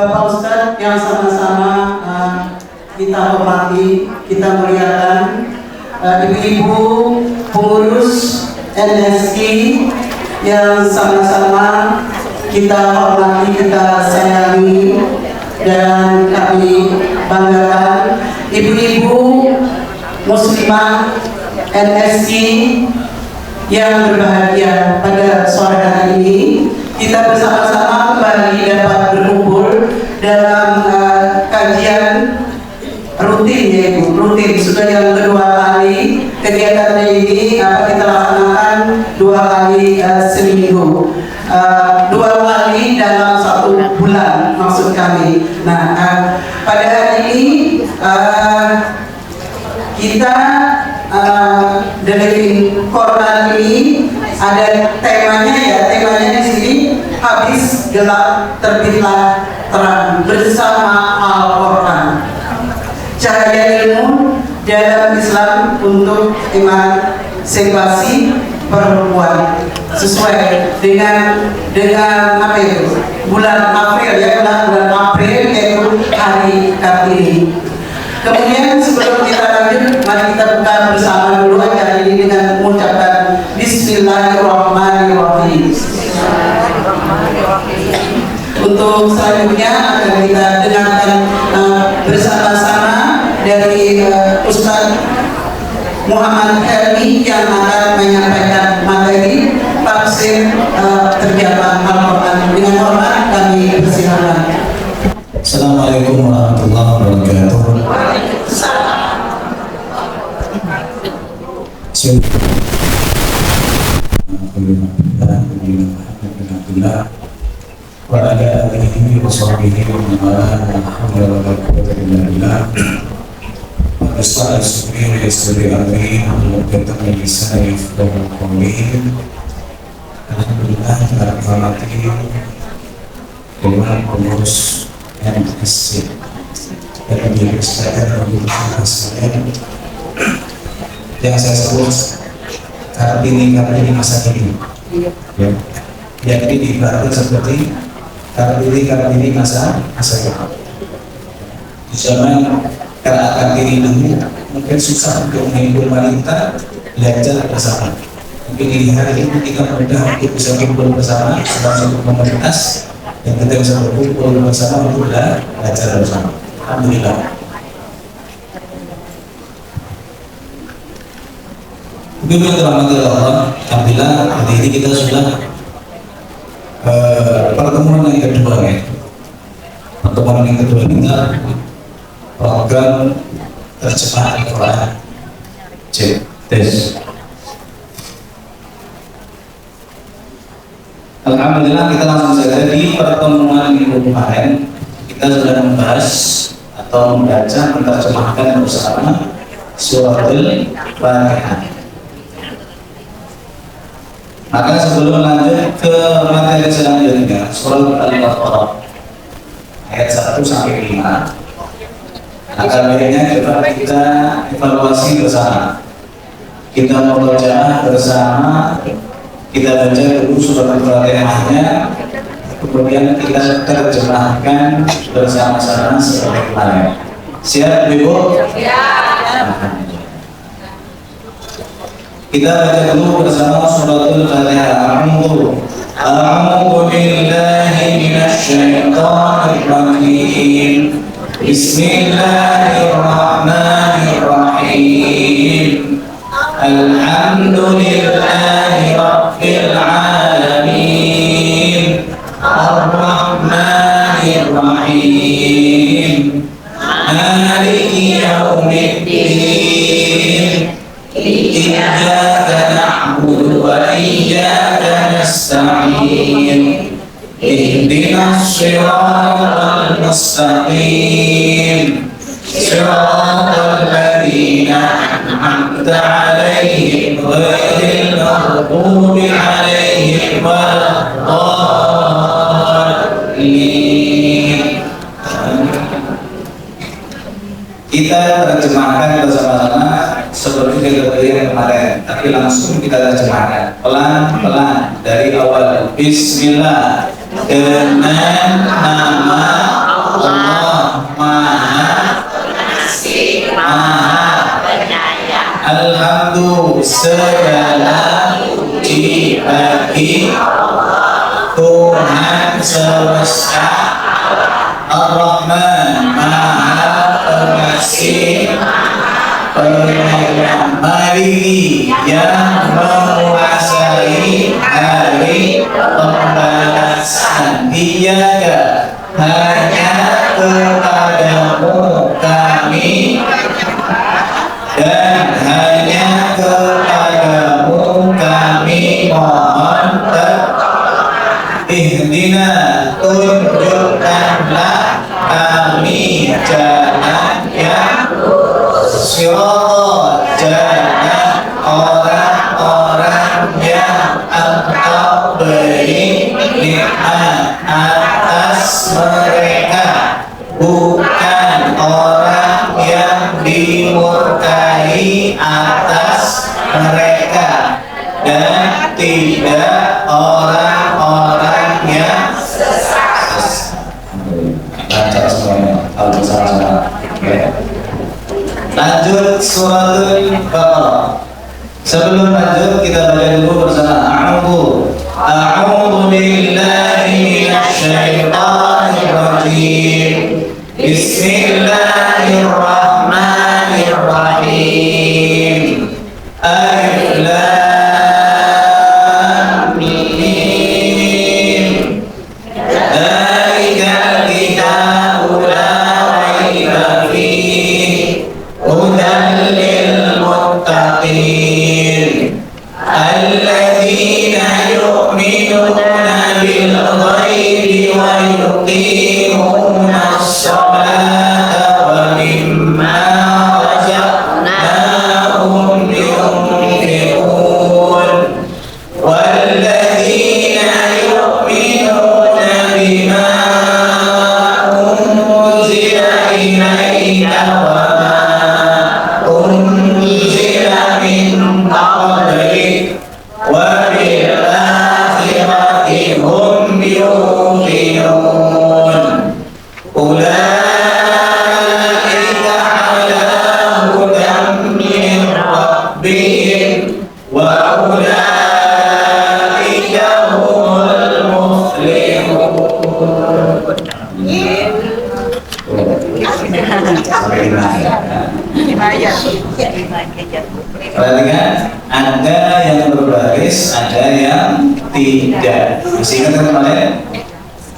Bapak Ustadz yang sama-sama kita hormati, kita muliakan, ibu-ibu pengurus NSI yang sama-sama kita hormati, kita sayangi dan kami banggakan, ibu-ibu muslimah NSI yang berbahagia pada sore hari ini. Kita bersama-sama kembali dapat berkumpul dalam kajian rutin, yaitu rutin sudah yang kedua kali. Kegiatan ini kita laksanakan 2 kali seminggu, 2 kali dalam 1 bulan maksud kami. Nah, pada hari ini kita dari Quran ini ada temanya, ya, temanya di sini habis gelap terbitlah terang bersama Al-Quran, cahaya ilmu dalam Islam untuk emansipasi perempuan, sesuai dengan apa itu, bulan April, ya, bulan April, yaitu hari Kartini. Kemudian sebelum kita lanjut, mari kita buka bersama dulu acara ini dengan mengucapkan Bismillahirrahmanirrahim. Untuk selanjutnya akan kita dengarkan bersama-sama dari Ustaz Muhammad Helmi yang akan menyampaikan materi tafsir terjemahan Al-Quran. Dengan hormat kami persilakan. Assalamualaikum warahmatullahi wabarakatuh. Alhamdulillah pengurus NSI dan diri saya yang saya sebut Kartini masa kini, ya, jadi diibaratkan seperti Kartini masa kini. Di zaman Kartini dulu mungkin susah untuk menghibur wanita belajar bersama. Mungkin di hari ini kita mudah untuk bisa kumpul bersama dalam satu komunitas dan kita bisa berkumpul bersama untuk belajar bersama. Alhamdulillah. Bila dirahmati Allah, alhamdulillah hari ini kita sudah pertemuan yang kedua, ya. Pertemuan yang kedua kita program terjemahan Al-Quran tes. Alhamdulillah kita langsung saja di pertemuan minggu kemarin kita sudah membahas atau membaca menerjemahkan bersama suratul Fatihah. Maka sebelum lanjut ke materi selanjutnya, surat Al-Baqarah ayat 1 sampai 5. Akan baiknya coba kita evaluasi bersama. Kita membaca bersama, kita baca dulu surat Al-Fatihahnya, kemudian kita terjemahkan bersama-sama seperti kemarin. Siap, Ibu? Siap. Kita baca dulu bersama suratul Fatihah. A'udzu billahi minasy syaithanir rajim. Bismillahirrahmanirrahim. Alhamdulillahi rabbil alamin. Ar-Rahmanir Rahim. Maliki yaumiddin. Iyyaka na'budu wa iyyaka nasta'in. Ihdinas siratal mustaqim. Siratal ladzina an'amta 'alaihim ghairil maghdubi 'alaihim waladdallin. Kita terjemahkan bersama-sama seperti kejadian kemarin, tapi langsung kita terjemahkan pelan-pelan dari awal. Bismillah, dengan nama Allah Maha Pengasih, Maha Penyayang. Alhamdulillah segala puji bagi Tuhan semesta Ar-Rahman Maha Pengasih Penyayang Maliki yang menguasai hari pembalasan. Iyyaka hanya kepadamu kami dan hanya kepadamu kami mohon ihdina tunjukkanlah kami jalan yang sirata jalan orang-orang yang Engkau beri nikmat atas mereka, bukan orang yang dimurkai atas mereka, dan tidak orang-orang yang sesat. Lancar semuanya, kalau bersama-sama. Lanjut suratul Baqarah. Sebelum lanjut kita baca dulu bersama. A'udzu billahi minasyaitonir rajim. Bismillahirrahmanirrahim. Alif Lam Mim. Dzalikal kitabu la raiba fihi hudan lil muttaqin alladzina yu'minuna bil ghaibi wa yuqimuna as-salata wa mimma razaqnahum yunfiqun walladzina yu'minuna bima unzila ilayka wa unzila min qablik wa bil akhirati hum yuqinun ulaika ala hudan min rabbihim wa ulaika humul muflihun. Perhatikan, ada yang berbaris, ada yang tidak. Masih ingat kan kemarin?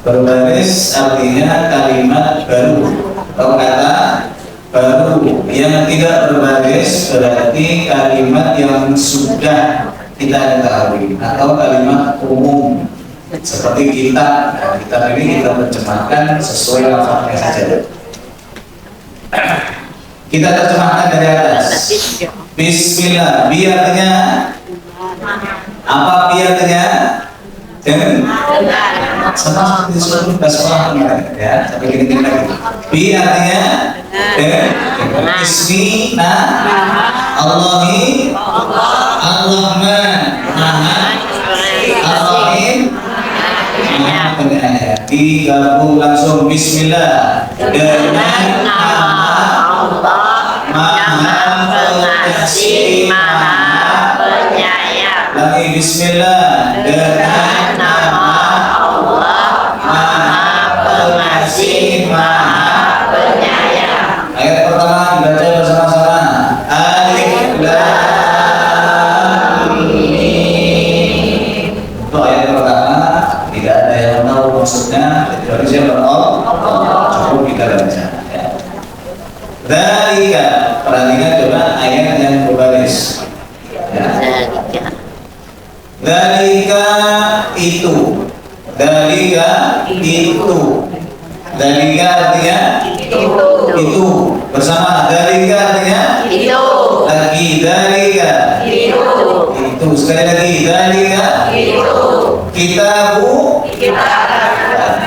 Berbaris artinya kalimat baru atau kata baru. Yang tidak berbaris berarti kalimat yang sudah kita ketahui atau kalimat umum. Seperti kitab. Nah, kitab ini kita terjemahkan sesuai lafaznya saja. Kita terjemahkan dari atas. Bismillah. Bi artinya apa? Bi artinya sama seperti surat basmalah kemarin ya. Sampai gini lagi. Bi artinya Bismi Allahi Ar-Rahman Maha Ar-Rahim. Digabung langsung Bismillah dengan nama Maha Pengasih Maha Penyayang. Lagi Bismillah dengan nama Allah Maha Pengasih Maha Penyayang. Ayat pertama dibaca bersama-sama. Alif Lam Mim. Itu ayat pertama. Tidak ada yang tahu maksudnya kecuali siapa? Allah. Cukup kita baca. Dzalika, perhatikan coba ayat yang berbaris. Dzalika itu. Dzalika itu. Dzalika artinya itu. Bersama dzalika artinya Itu. lagi dzalika. Itu sekali lagi dzalika. Kitabu.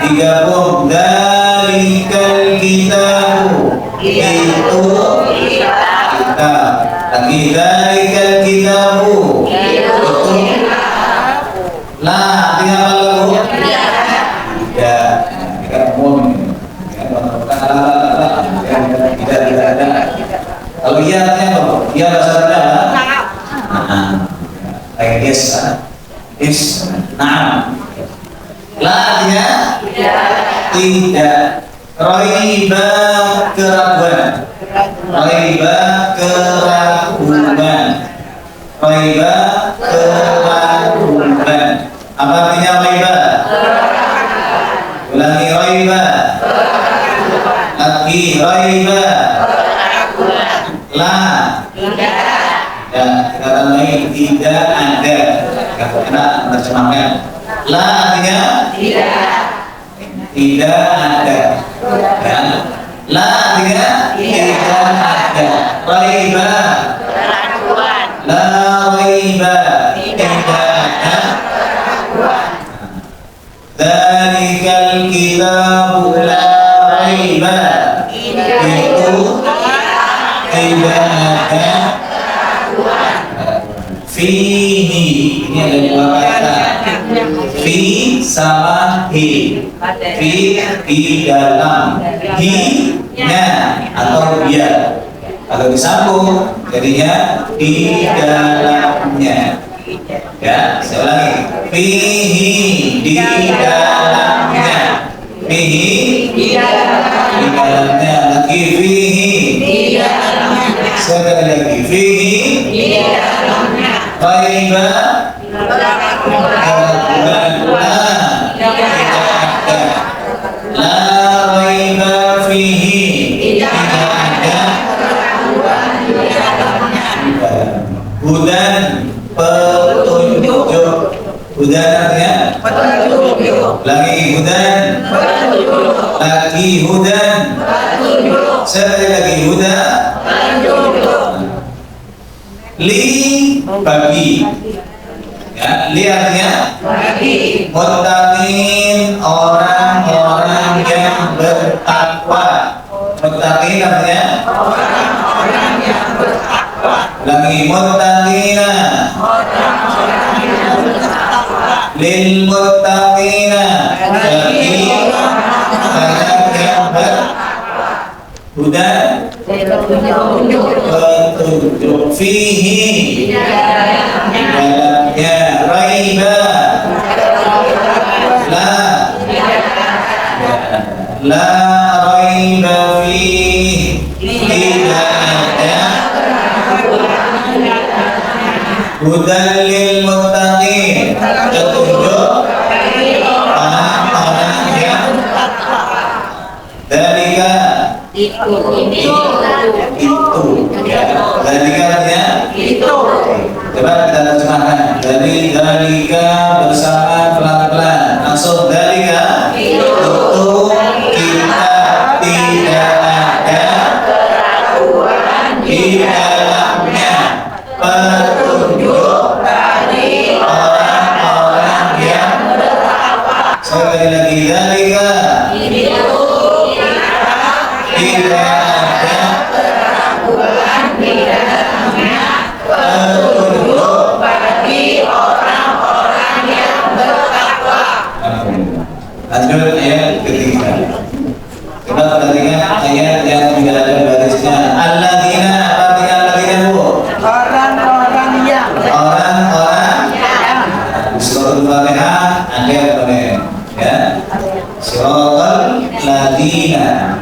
Digabung dzalikal kitabu. Itu kita lagi dzalikal kitabu. Itu lah artinya apa lagu? Ya, kita umum. Nah, la artinya tidak. Raiba keraguan. Raiba keraguan. Raiba keraguan. Apa artinya raiba? Ulangi raiba. Lagi raiba. La. Ya, kita tambahin tidak ada. Karena terjemahkan. La artinya tidak ada. Ya. La artinya tidak ada. Raiba. La raiba. Tidak ada. Dzalikal kitabu la raiba. Itu tidak ada. Fihi, ini ada dua kata. Fi sama hi. Fi di dalam, hi nya atau dia. Kalau disambung jadinya di dalamnya. Ya, saya ulangi. Fihi di dalamnya. Fihi di dalamnya. Lagi fihi. Sekali lagi fihi. Raiba. La raiba fihi. Tidak ada. Hudan petunjuk. Hudan artinya petunjuk. Lagi hudan. Lagi hudan. Sekali lagi hudan. Li bagi. Ya, li artinya bagi. Muttaqin orang-orang yang bertakwa. Muttaqin artinya orang-orang yang bertakwa. Lagi muttaqina. Lil muttaqina. Bagi orang yang bertakwa. Hudan petunjuk. Fihi dalamnya. Raiba la raiba fihi. Tidak ada. Hudan lil muttaqin. Petunjuk orang-orang yang dalika. Itu ya. Dalika artinya itu. Coba kita terjemahkan. Dari dalika bersama pelan-pelan. Langsung dalika itu kita tidak ada di dalamnya petunjuk bagi orang-orang yang bertakwa. Sekali lagi dalika itu tidak ada keraguan di dalamnya petunjuk bagi orang-orang yang bertakwa. Lanjut ayat ketiga. Coba perhatikan ayat yang tidak ada barisnya. Alladzina, apa artinya alladzina bu? Orang-orang yang. Orang-orang yang. Surah Al-Fatihah ada pada ya. Surah Alladzina.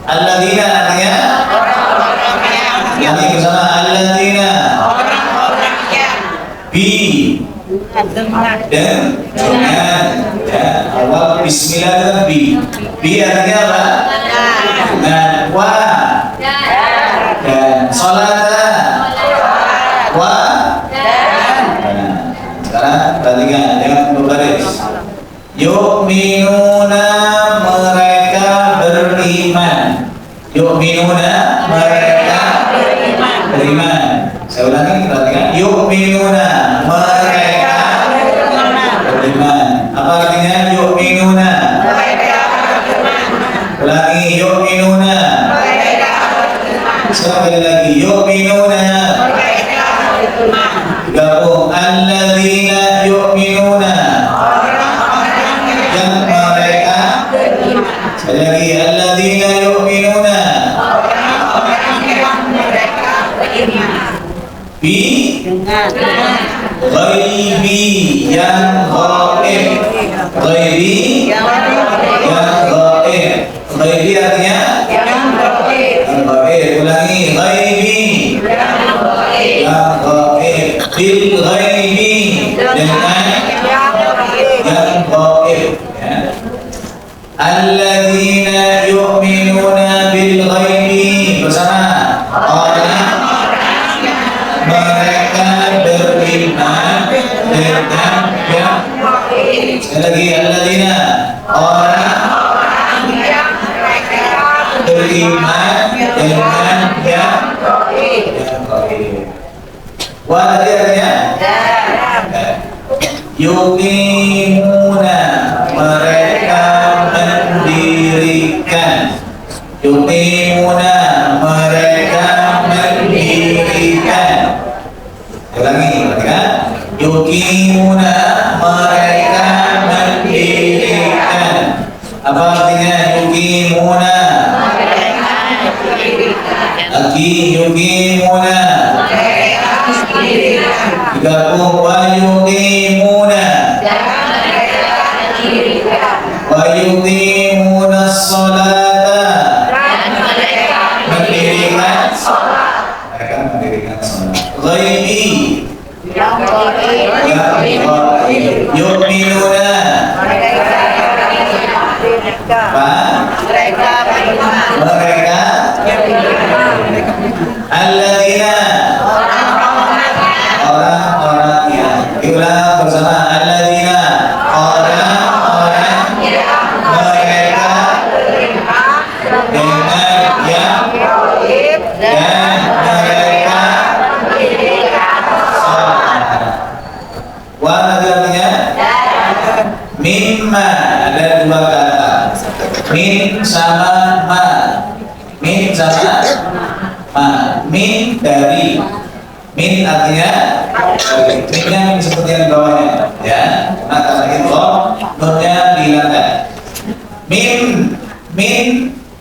Alladzina artinya orang-orang yang. Nanti bersama alladzina. Orang-orang yang. Bi. Dengan ya, awal bismillah dengan bi artinya apa? Dengan wa dan sholat wa dan. Sekarang perhatikan dengan berbaris. Yu'minuna, mereka beriman. Yu'minuna, mereka beriman. Saya ulangi, perhatikan. Yu'minuna, mereka beriman. Apa artinya yu'minuna? Ulangi, yu'minuna. Sekali lagi, yu'minuna. Gabung, alladzina yu'minuna. Yang mereka. Sekali lagi, alladzina yu'minuna. Bi Ghaibi yang gaib. Ghaibi yang gaib. Ghaibi artinya yang gaib. Ulangi, ghaibi yang gaib. Bil ghaibi dengan yang gaib. Alladzina yu'minuna bil ghaibi bersama orang mereka beriman dengan yang sekali lagi alladzina orang beriman dengan yang gaib. Wa tadi artinya yuqimuna mereka mendirikan. Yuqimuna mereka mendirikan. Ulangi, perhatikan. Yuqimuna mereka mendirikan. Apa artinya yuqimuna? Lagi yuqimuna. Digabung wa yuqimuna. Wa yuqimuna sholata. Mendirikan sholat. Mereka mendirikan sholat. Ghaibi yang gaib. Yu'minuna mereka alladzina orang-orang yang diulang bersama alladzina orang-orang mereka dengan yang dan mereka sholat. Wa artinya mimma, ada dua kata, min sama ma. Min sama ma. Min dari. Min artinya dari. Minnya min seperti yang di bawahnya, ya. Nah, karena itu nunnya dihilangkan. Min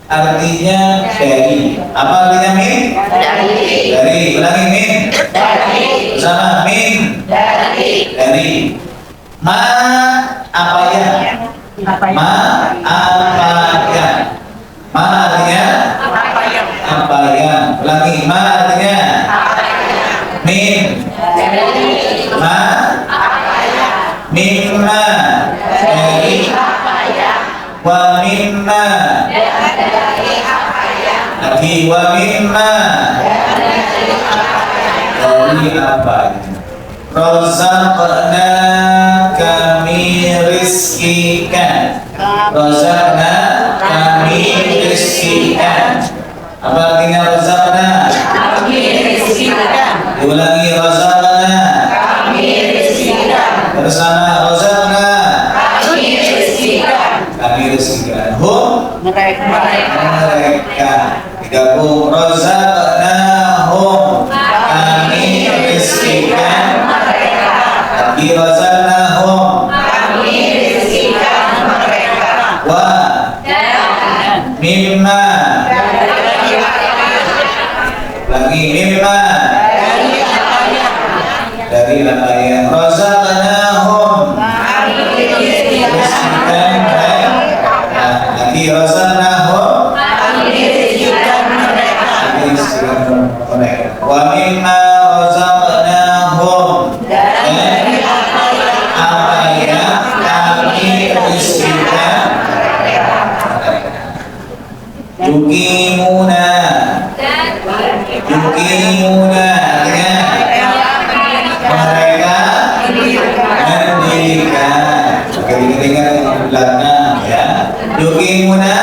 artinya dari. Apa artinya min? Dari. Ulangi, min bersama min dari. Ma apa ya? Ma apa ya? Ma artinya apa ya? Ulangi, ma artinya min. Ma mimma dari. Wa mimma lagi. Wa mimma dari apa? Razaqna kami rizkikan. Razaqna kami rizkikan. Apa artinya razaqna? Kami rizkikan. Diulangi, razaqna kami rizkikan. Bersama razaqna kami rizkikan. Kami rizkikan. Hum mereka. Digabung, razaqna hum kami rizkikan. Lagi razaqnahum kami rizkikan mereka. Wa mimma lagi mimma dari apa ya? Razaqnahum kami rizkikan lagi razaqnahum kami rizkikan mereka. Wa mimma razaqnahum dari apa yang kami rizkikan. Yuqimuna artinya mereka mendirikan. Oke, dengan belakang ya. Yuqimuna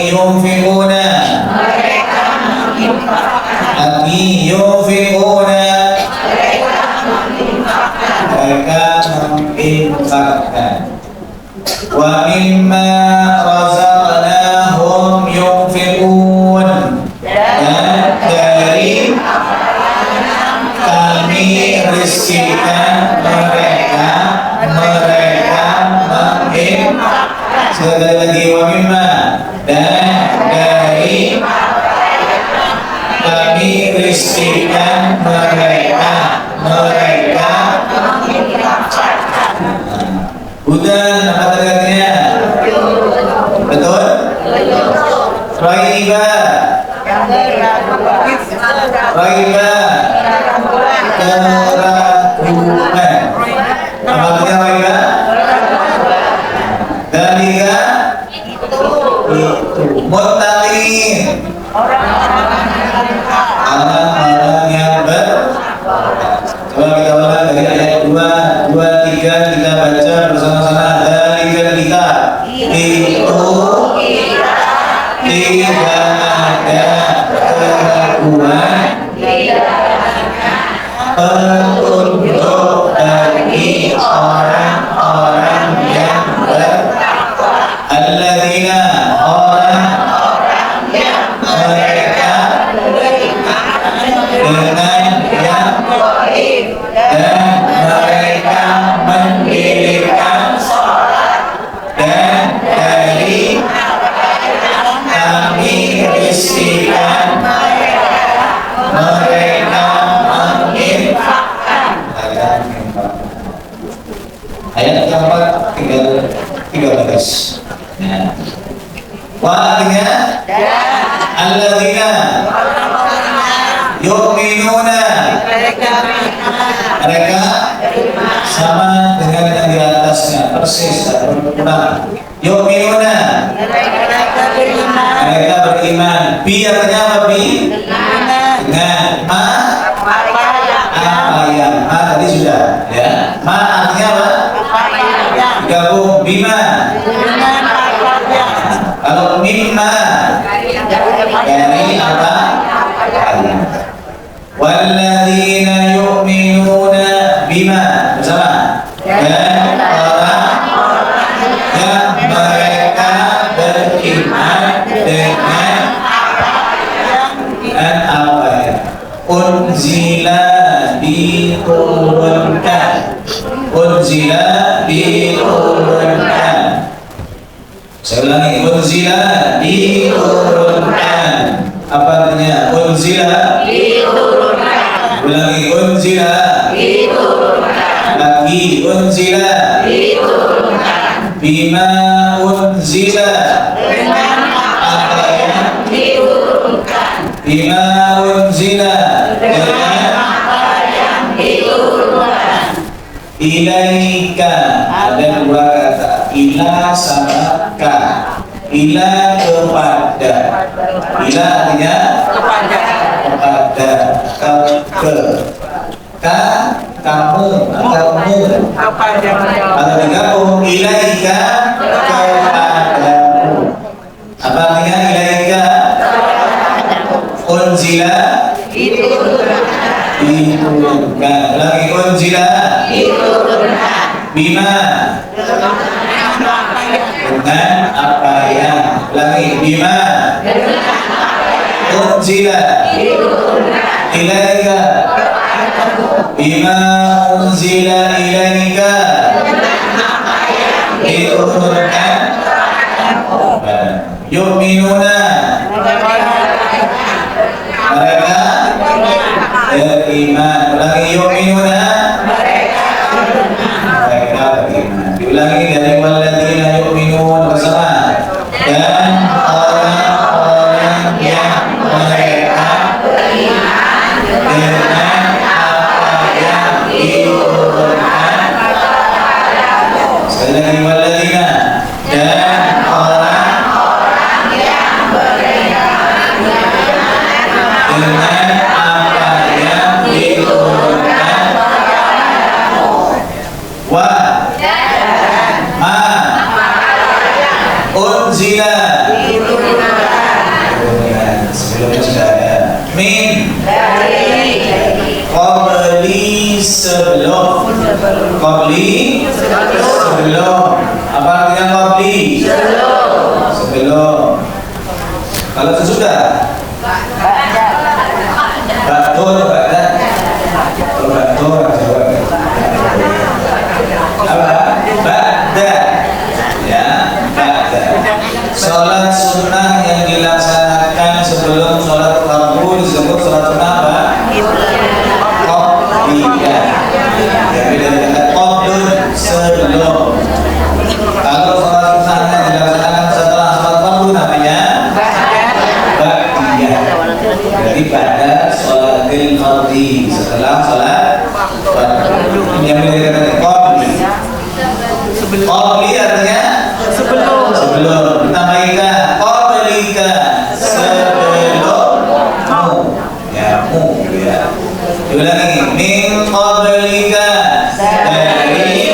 yunfiquna. Lagi yunfiquna. Mereka menginfakkan. Wa mimma razaqnahum yunfiqun. Dan dari kami rizkikan mereka menginfakkan. Sekali lagi, wa mimma, dan dari kami rizkikan mereka hudan. Apa tadi? Betul? Raiba keraguan. Apa artinya raiba? Dalika itu muttaqin, orang-orang yang coba kita ulang dari ayat 2, 3 kita baca bersama-sama. Dalika kita itu tidak ada keraguan petunjuk bagi orang-orang yang bertakwa. Alladzina, orang mereka dengan yang dan mereka mendirikan dan dari kami rizkikan mereka menginfakkan. Ayat keempat tinggal 13. Nah, wa artinya alladzina yu'minuna, mereka sama dengan yang di atasnya, persis tak berkurang. Yu'minuna, mereka beriman. Bi artinya apa? Bi dengan apa yang tadi sudah ya. Ma artinya apa? Gabung. Bima, kalau mimma dari apa? Walladzina yu'minuna bima, bersama, dan orang yang mereka beriman dengan apa ya? Unzila, diturunkan. Unzila, diturunkan. Saya ulangi, unzila, diturunkan. Apa artinya? Unzila, diturunkan. Ulangi, unzila, diturunkan. Lagi, unzila, diturunkan. Bima unzila, dengan apa yang diturunkan. Bima unzila, dengan apa yang diturunkan. Ilaika, ada dua kata, ila sama ka. Ila kepada, ila artinya kepada, ke, ka kamu atau mu, atau digabung ilaika kepadamu. Apa artinya ilaika? Unzila, diturunkan. Lagi unzila, diturunkan. Bima, dengan apa yang. Lagi bima, unzila, ilaika. Bima unzila ilaika, diturunkan. Yu'minuna, mereka beriman. Ulangi, yu'minuna, mereka beriman. Diulangi dari walladzina yu'minun, bersama, dan orang-orang yang mereka beriman dengan apa yang diturunkan. Sekali lagi, walladzina, dan orang-orang yang beriman dengan apa yang diturunkan. Wa ma unzila, sebelum. Qabli sebelum. Apa artinya qabli? Sebelum. Kalau sesudah? Ba'da atau ba'da? Kalau ba'da jawab. Apa? Ba'da. Ya, ba'da. Sholat sunnah yang dilaksanakan sebelum sholat fardu disebut sholat sunnah apa? Qabliyah. Jadi dari kata qablun sebelum. Kalau sholat sunnah yang dilaksanakan setelah sholat fardu namanya ba'diyah. Jadi pada sholatil fardhi, setelah sholat fardu. Yang dari kata qabli. Qabli artinya sebelum. Tambahkan qablika sebelummu. Ya, mu ya. Diulangi, min qablika dari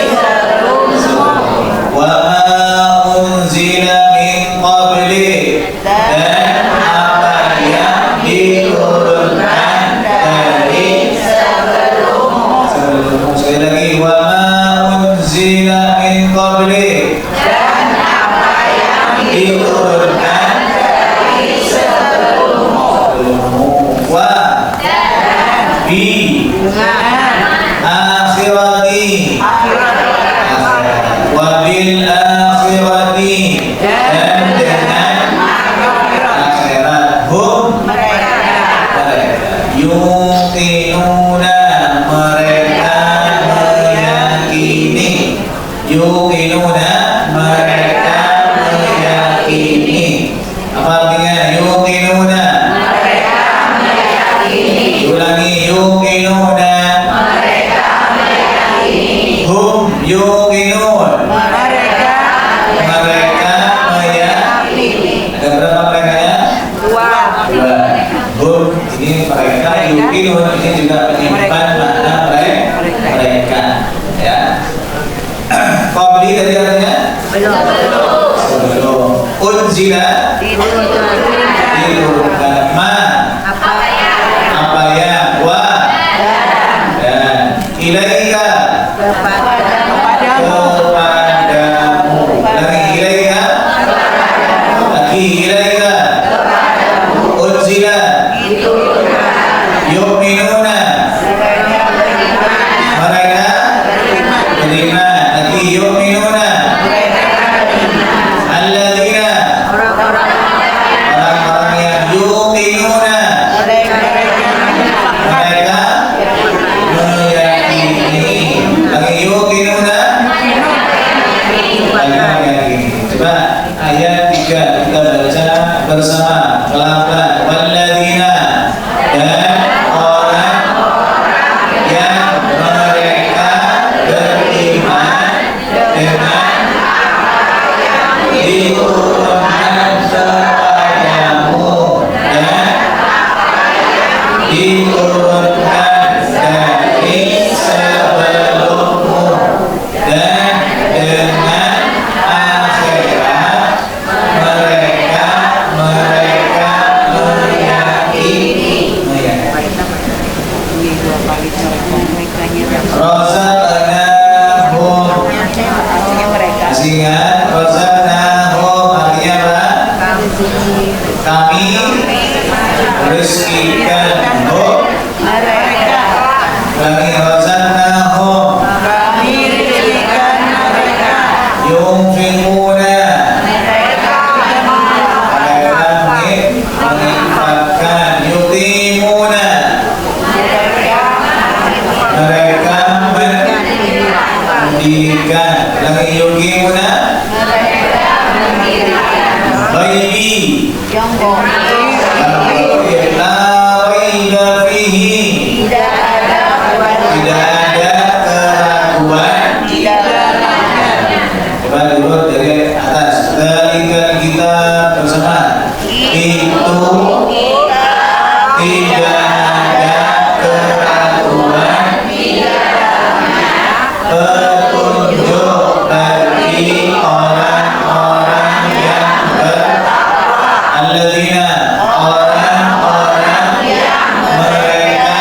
wa ma unzila min qabli, dan apa yang diturunkan dari sebelummu. Sekali lagi, wa ma unzila min qabli, diturunkan dari sebelummu. Wa bi akhirati, wa bil akhirati, dan dengan akhirat. Hum yuqinuna, mereka meyakini. Yuqinuna, mereka meyakini. Apa artinya yuqinuna? Mereka meyakini. Ulangi, yuqinuna, mereka meyakini. Hum yuqinun, mereka meyakini. Ada berapa merekanya? Dua. Hum ini mereka, yuqinun ini juga menyimpan makna mereka. Ya. Qabli tadi artinya sebelum. Unzila diturunkan. Ma apa yang. Wa dan. Ilaika kepadamu. Lagi ilaika, lagi ilaika. Unzila yu'minuna, mereka terima. Lagi yu'minuna. Alladzina, orang-orang yang yuqinuna, mereka meyakini. Lagi yuqinuna, mereka meyakini. Coba ayat 3 kita baca bersama pelan-pelan. Walladzina, dan orang yang mereka beriman dengan diturunkan kepadamu dan diturunkan dari sebelummu, dan dengan akhirat mereka meyakini. Razaqnahum, masih ingat? Razaqnahum artinya apa? Kami rezekikan mereka. Lagi razaqnahum, yunfiquna, mereka menginfakkan. Yutimuna, mereka mendirikan. Lagi yuqimuna, ghaibi, la raiba fihi, tidak ada keraguan. Coba dulu dari atas. Dzalika kita bersama. Itu tidak ada keraguan, petunjuk bagi orang-orang yang alladzina, orang-orang yang mereka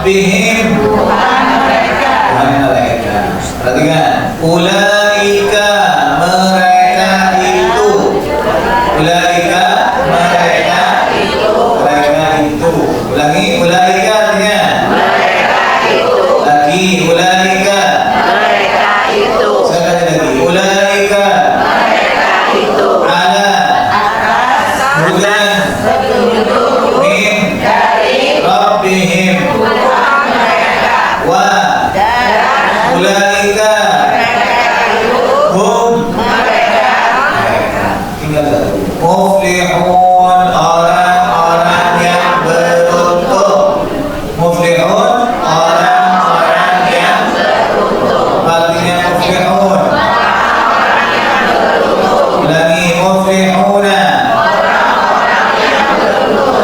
Rabbihim, Tuhan mereka. Perhatikan, ulaika mereka itu, ulaika mereka itu, ulangi, ulaika artinya mereka itu, lagi ulaika mereka itu, sekali lagi ulaika mereka itu, ala hudan min Rabbihim wa ulaika hum tinggal muflihun, orang-orang yang beruntung. Muflihun, orang-orang yang beruntung. Artinya muflihun, lagi muflihuna,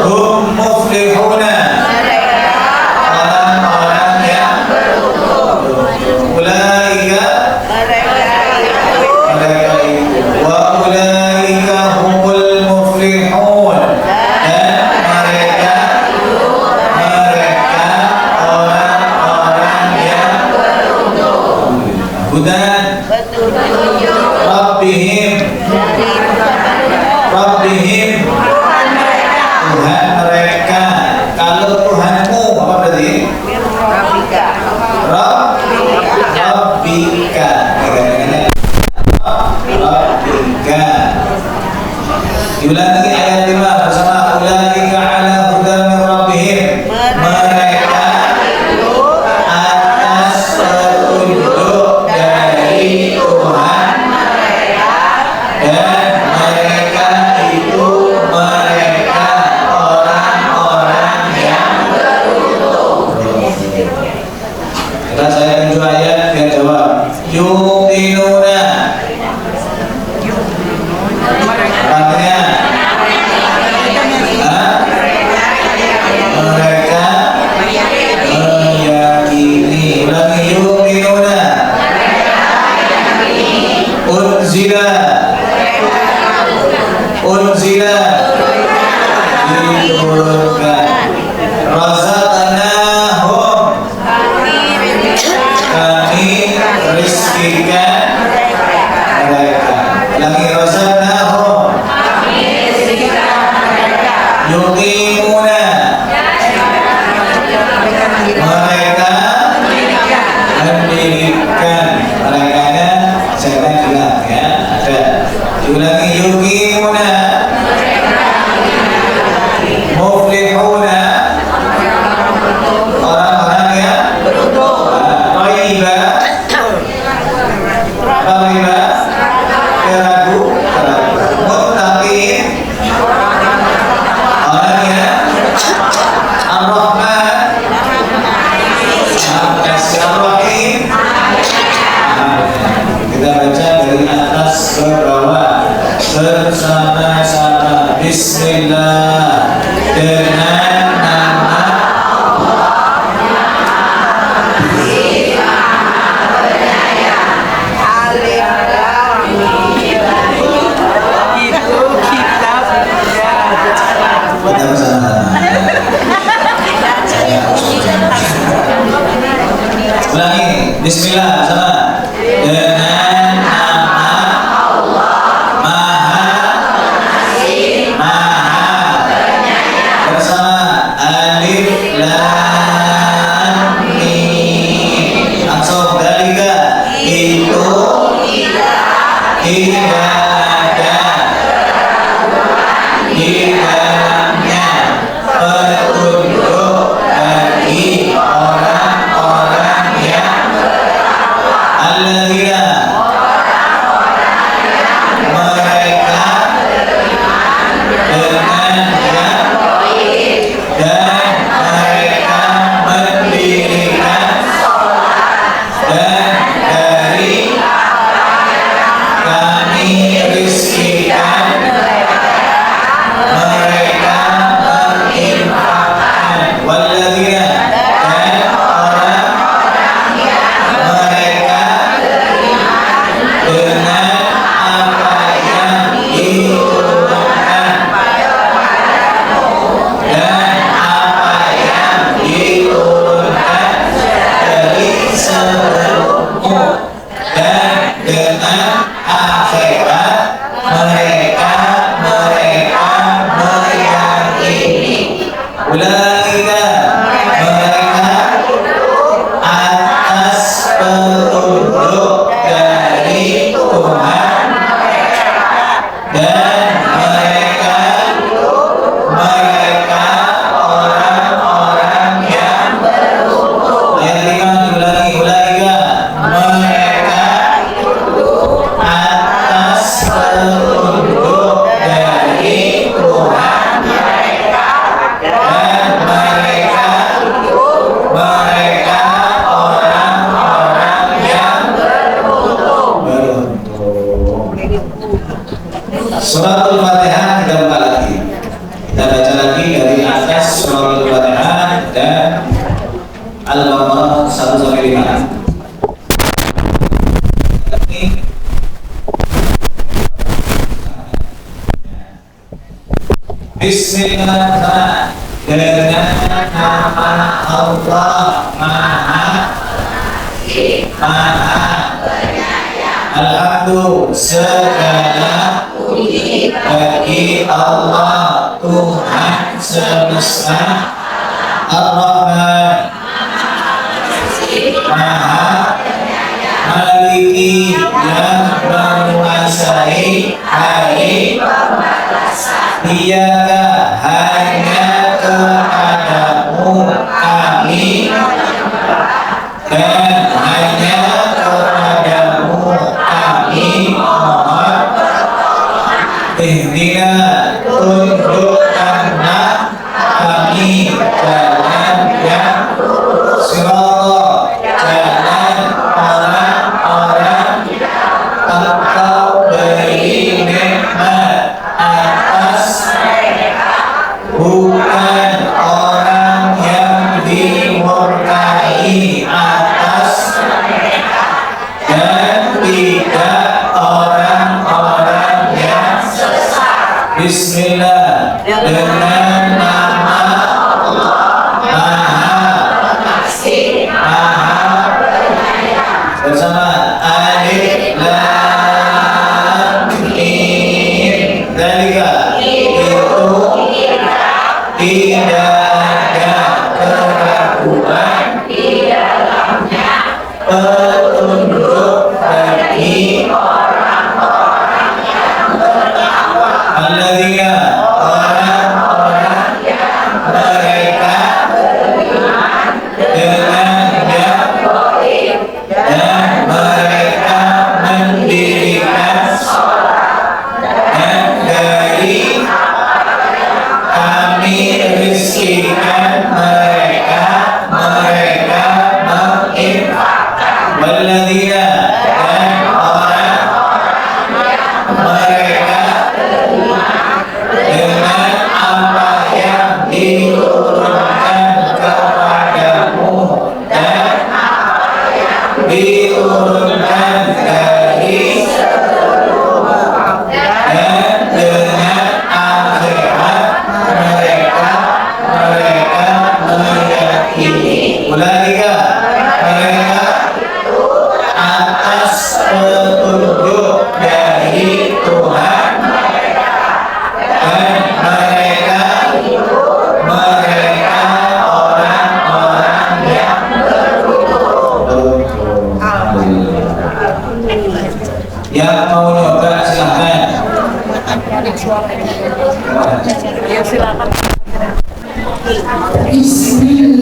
hum muflihuna, orang-orang yang beruntung. Ulaika mereka itu, wa ulaika humul muflihun, dan mereka orang-orang yang beruntung. Hudan Rabbihim, Rabbihim Tuhan mereka. Kalau Tuhanmu apa berarti? Rabbika. Rabbika. Diulangi ayat 5 bersama, ulaika ala hudan min rabbihim, mereka atas petunjuk dari Tuhan mereka, dan mereka itu mereka orang-orang yang beruntung. Kita saya tunjuk ayat biar jawab. Yuqinuna artinya mereka meyakini. Ulangi, yuqinuna unzila diturunkan, razaqnahum kami rizkikan mereka. Lagi razaqnahum yuqimuna mereka mendirikan. Mereka saya bilang ya, ada. Diulangi, yuqimuna muflihuna orang-orang yang beruntung. Tariba keragu, muttaqin orang yang ar-Rahman, ar-Rahim. Kita baca dari atas ke bawah bersama-sama. Bismillah, dengan nama kita bersama-sama. Saya harus ulangi, bismillah sama, dengan nama Maha bersama, alif lam mim. Langsung dalika itu tidak ada di dalamnya petunjuk bagi orang-orang yang Ulaika mereka atas petunjuk dari Tuhan, dan mereka orang-orang yang beruntung. Yang kelima diulangi, ulaika mereka atas petunjuk dari Tuhan, dan mereka orang-orang yang beruntung. Suratul Fatihah kita buka lagi. Kita baca lagi dari atas Suratul Fatihah dan Al-Baqarah 1-5. Bismillah, dengan nama Allah Maha Alhamdulillah, segala puji bagi Allah Tuhan semesta, Ar-Rahman, Maha Maliki, yang menguasai hari. Iyaka, hanya kepadamu kami, dan hanya kepadamu kami mohon. Ihdina, tunjukkanlah kami jalan yang sirata, jalan orang-orang Engkau beri nikmat atas, bukan orang yang dimurkai atas, dan tidak orang-orang yang sesat. Bismillah, dengan nama Allah Maha bersama alif lam mim. Dzalika itu tidak ada keraguan di dalamnya, petunjuk bagi orang-orang yang bertakwa. Alladzina, orang-orang yang mereka beriman dengannya, dan mereka mendirikan sholat, dan dari kami rizkikan mereka menginfakkan. Walladzina, dan orang mereka dengan apa yang diturunkan kepadamu, dan diturunkan dari dan dengan akhirat mereka meyakini. Ulaika mereka atas petunjuk dari Tuhan, dan mereka orang-orang yang beruntung. Yang mau nyoba silahkan. Bismillahirrahmanirrahim. Bismillah.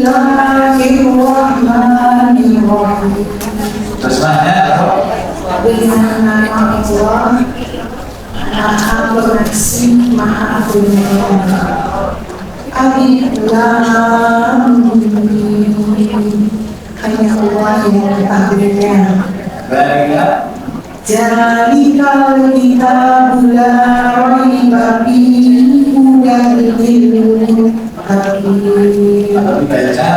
Dengan nama Allah Maha Pengasih, Maha Penyayang. Alif Lam Mim. Hanya Allah yang mengetahuinya. Baiklah. Jalikal kitabu la raiba fihi hudan lil muttaqin. Kalau dibaca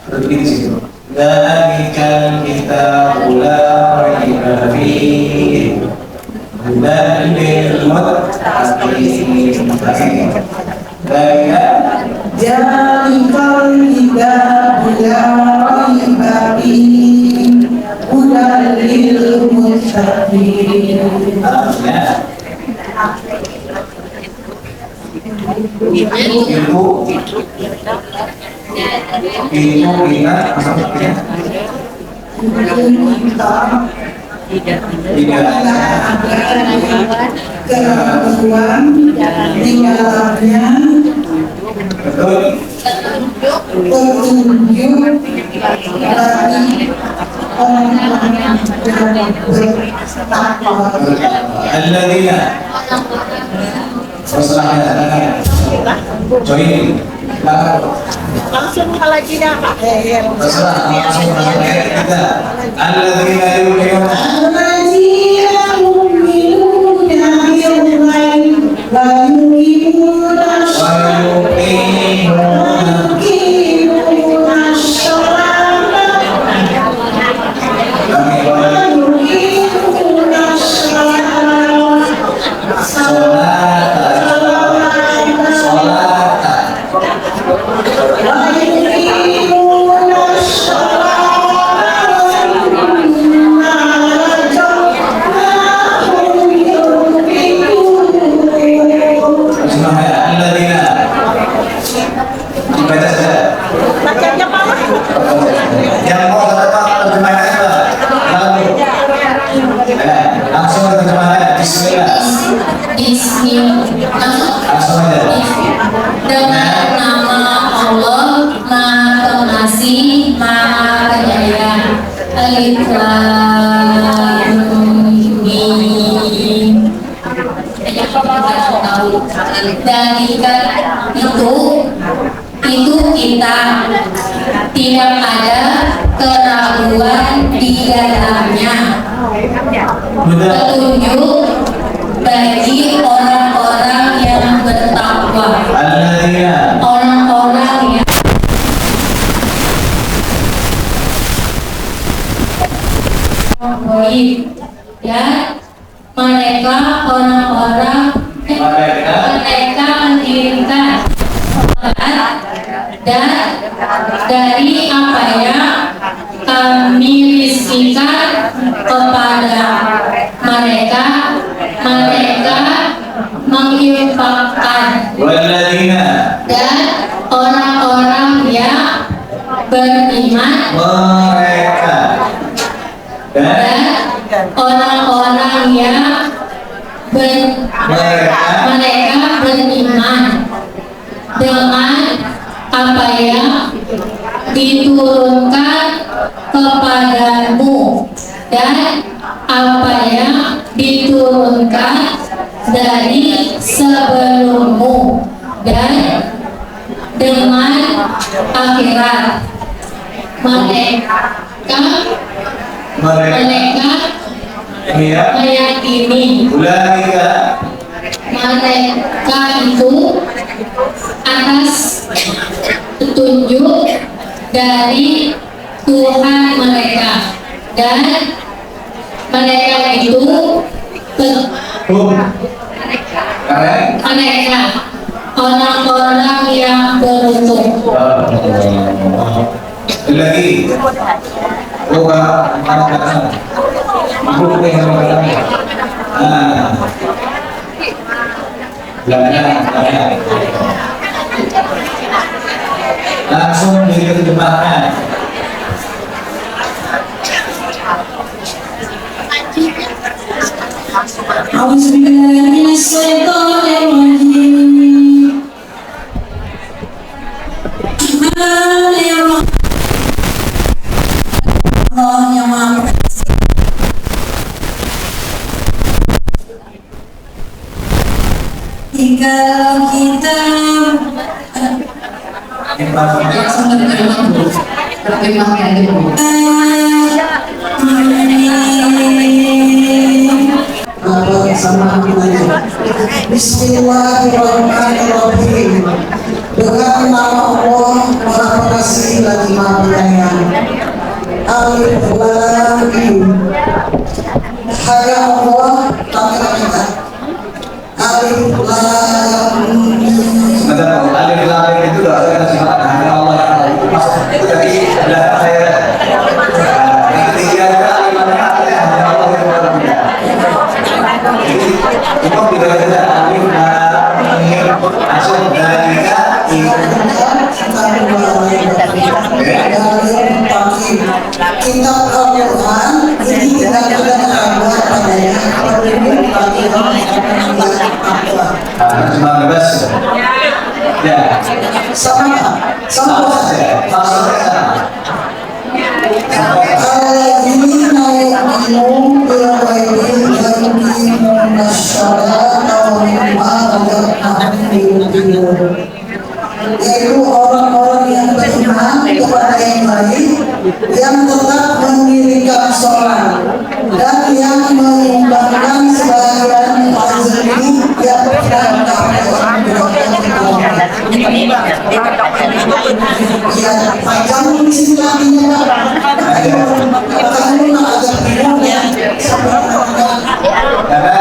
berarti di situ. Zalikal kitabu la raiba fihi hudan lil muttaqin. Baiklah. Jalikal kitabu la raiba fihi hudan lil muttaqin. Artinya ingat maksudnya tidak keraguan di dalamnya betul. petunjuk bagi orang-orang yang bertakwa. Alladzina Rasulullah join Langsung lagi dah Pak. Rasulullah langsung masuk ayat kita alladzina yu'minuna Alladzina yu'minuna bil-ghaib wa yuqimuna yuqimuna ash-sholata Bacanya Pak. yang mau terjemahkan langsung terjemahkan Bismillah Bismillah. langsung aja Dengan nama Allah Maha Pengasih Maha Penyayang. Alif Lam Mim. Dalika itu kita tidak ada keraguan di dalamnya. Petunjuk bagi orang-orang yang bertakwa, alladzina orang-orang yang baik, dan mereka orang-orang mereka mendirikan sholat dan dari apa yang kami rizkikan kepada mereka menginfakkan, walladzina dan orang-orang yang beriman mereka dan dan orang-orang yang mereka beriman dengan apa yang diturunkan kepadamu dan apa yang diturunkan dari sebelummu dan dengan akhirat mereka iya meyakini ulaika mereka itu atas petunjuk dari Tuhan mereka, dan mereka itu mereka orang-orang yang beruntung. lagi buka mana buku yang langsung diterjemahkan. A'udzubillahiminasyaitonirrajim. Bismillahirrahmanirrahim. Allah yang Maha Pengasih. Jika kita sama aja. Bismillahirrahmanirrahim. Dengan nama Allah Maha Pengasih lagi Maha Penyayang. Alif Lam Mim. Hanya Allah kami lakukan. Alif Lam Mim. Sebentar, alif lam mim itu doa yang sifat hanya Allah yang tahu. Maksud itu tadi adalah saya yang ketiga adalah alif lam mim hanya Allah yang tahu. Jadi itu tidak ada alif lam mim langsung Kitab Al-Quran ini tidak ada padanya Cuma bebas. Ya. sama saja. Maksudnya sama. Alladzina yu'minuna bil-ghaibi wa yuqimuna ash-sholata wa mimma razaqnahum yunfiqun. Yaitu orang-orang yang beriman kepada yang baik, yang tetap mendirikan sholat dan yang menyumbangkan sebagian rezeki yang terdapat ya, panjang di sini lakinya Pak. Kamu nak ajak bingung ya. Karena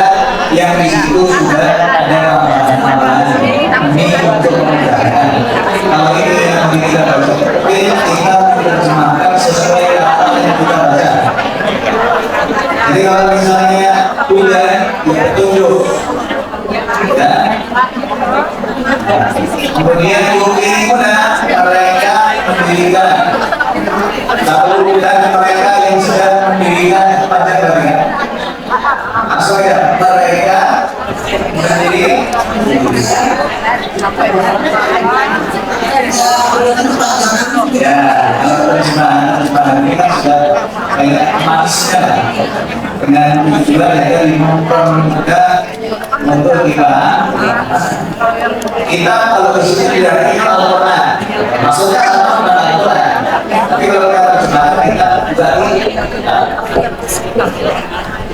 yang di situ juga ada amalan ini untuk memudahkan. Kalau ini yang kita baca, kita menerjemahkan sesuai apa yang kita baca. Jadi kalau misalnya udah ya petunjuk, ya. Kemudian bukti mana mereka mendirikan. Kalau bukan mereka yang sudah mendirikan pada mereka. Maksudnya mereka mendirikan. Ya, terjemahan ini kan sudah kayak manisnya dengan tujuan yang mempermudah untuk kita kalau di sini tidak kita Al-Quran, maksudnya bukan Al-Quran, tapi kalau kita terjemahan kita bagi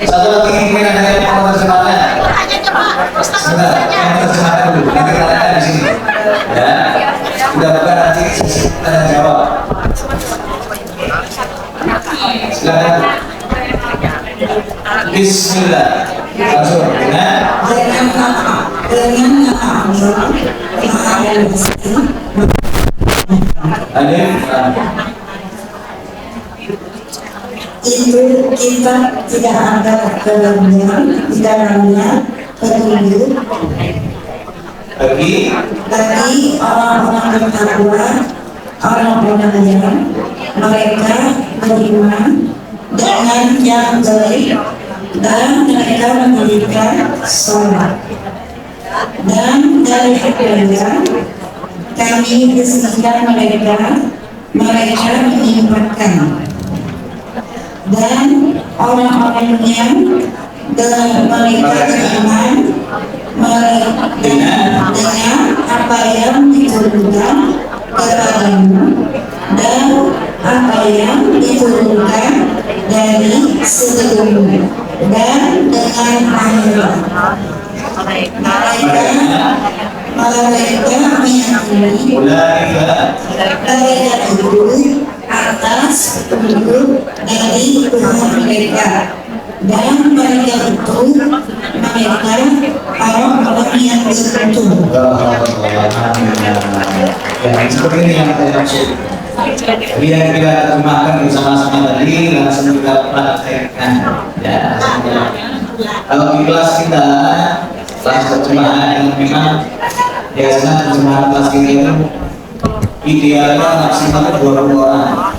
satu lagi mungkin ada yang mau terjemahnya. Sebentar, yang terjemahkan dulu, nanti kita lihat di sini. Ya, sudah bukan nanti tanya jawab. Silakan. Bismillah. Langsung, ya. Alif. Itu kita tidak ada di dalamnya petunjuk Bagi orang-orang bertakwa, orang-orang yang mereka beriman dengan yang baik dan mereka mendirikan sholat. Dan dari hukumnya kami izinkan mereka menyimpulkan. Dan orang-orang yang mereka beriman dengan apa yang diturunkan kepadamu dan apa yang diturunkan dari sebelumnya dan dengan akhirat. Mereka meyakini mereka itu atas petunjuk dari Tuhan mereka dan mereka itu orang-orang yang beruntung. Ya, seperti ini yang saya maksud. Jadi yang kita terjemahkan bersama-sama tadi langsung kita praktekkan. Ya, kalau di kelas kita kelas terjemahan yang memang biasanya terjemahan kelas kita itu idealnya maksimal 20 orang.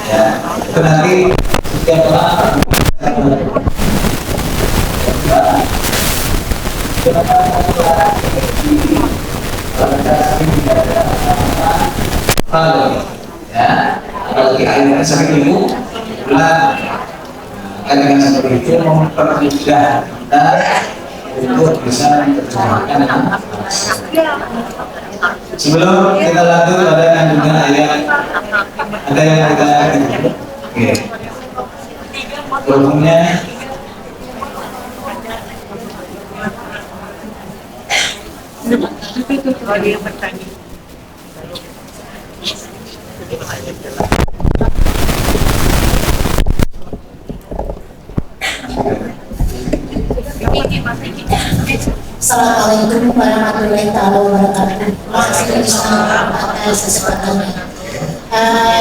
Ya, itu nanti setiap orang ya, kalau di akhirnya sering ibu bulan kan dengan seperti itu mempermudah kita untuk bisa menerjemahkan. Sebelum kita lanjut pada kandungan ayat, ada yang kita oke. Hukumnya Assalamualaikum warahmatullahi wabarakatuh. Atas kesempatannya.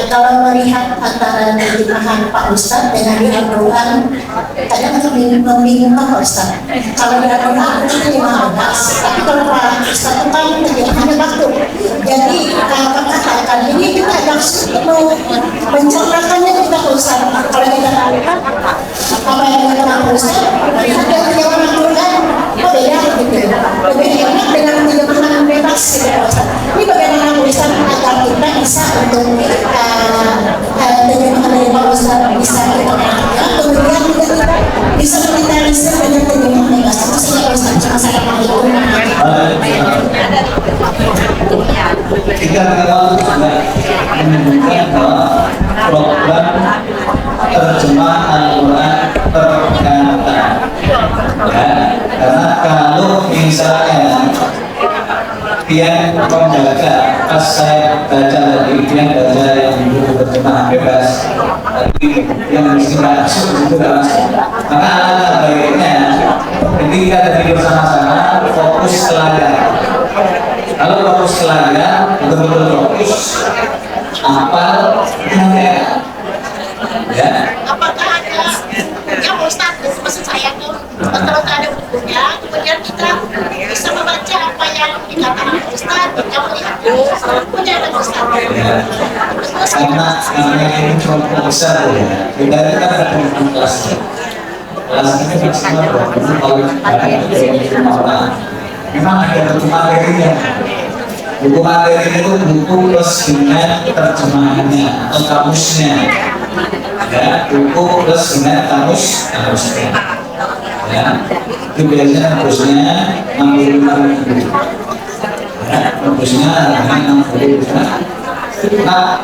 Kalau melihat antara terjemahan Pak Ustadz dengan di Al-Quran, kadang membingungkan Pak Ustadz. Kalau di Al-Quran itu 15, tapi kalau Pak Ustadz itu kan terjemahannya waktu. Jadi kalau katakan 15 terjemahan dari Pak Ustadz bisa kita perhatikan, kemudian kita bisa menginteralisir dengan terjemahan yang bahasa itu sehingga Ustadz cuma saya pahami. Kita sudah menemukan bahwa program terjemah Al-Quran terkata, ya, karena kalau misalnya yang membaca pas saya baca tadi, yang baca yang buku terjemah bebas tadi, yang mesti masuk itu tidak masuk. Maka alangkah baiknya ketika tadi bersama-sama fokus ke layar. Kalau fokus ke layar, betul-betul fokus hafal ya. Apakah ada yang Ustadz, maksud saya tuh kalau ada bukunya, kemudian kita bisa membaca apa yang dikatakan Ustadz, kita melihat bukunya dan Ustadz. Karena ini cuma besar ya. Kita ini kan ada kelas. Kelas ini maksimal kalau ada orang. Memang ada buku materinya. Buku materi itu buku plus dengan terjemahannya atau kamusnya. Ya, buku plus dengan kamusnya. Ya, itu biasanya kamusnya 65.000. Ya, kamusnya harganya 65.000. Nah,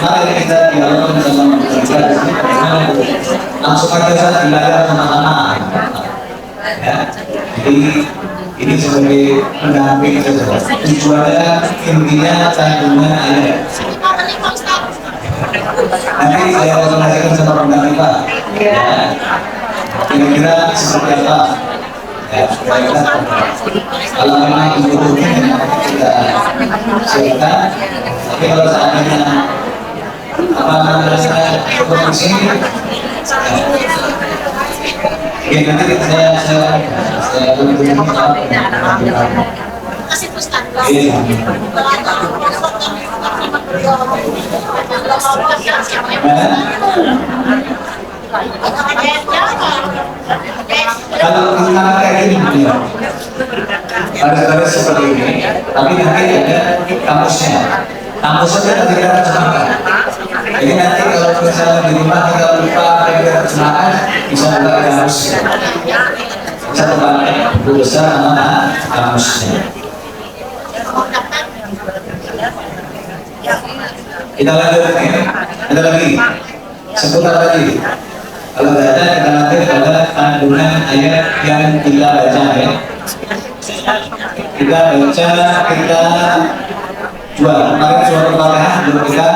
mari kita dialog sama mereka langsung aja saya belajar sama-sama. Ya, jadi ini sebagai pendamping saja. Tujuannya intinya kandungan ayat. Nanti saya konsultasikan sama pendamping Pak. Ya, kira-kira seperti apa? Ya, supaya kita kalau memang dibutuhkan kita silakan. Tapi kalau seandainya apa namanya untuk di sini, ya nanti saya Kasih Ustadz. kalau kita kayak gini ya, baris-baris seperti ini, tapi nanti ada kamusnya. Kamusnya nanti kita terjemahkan. Jadi nanti kalau misalnya di rumah kita lupa apa yang kita terjemahkan, bisa buka kamus. Bisa buka buku besar sama kamusnya. Kita lanjut ya. Ada lagi seputar tadi. Kalau tidak ada, kita nanti pada kandungan ayat yang kita baca ya. Kita baca, kita jual. Kemarin surat Al-Fatihah belum kita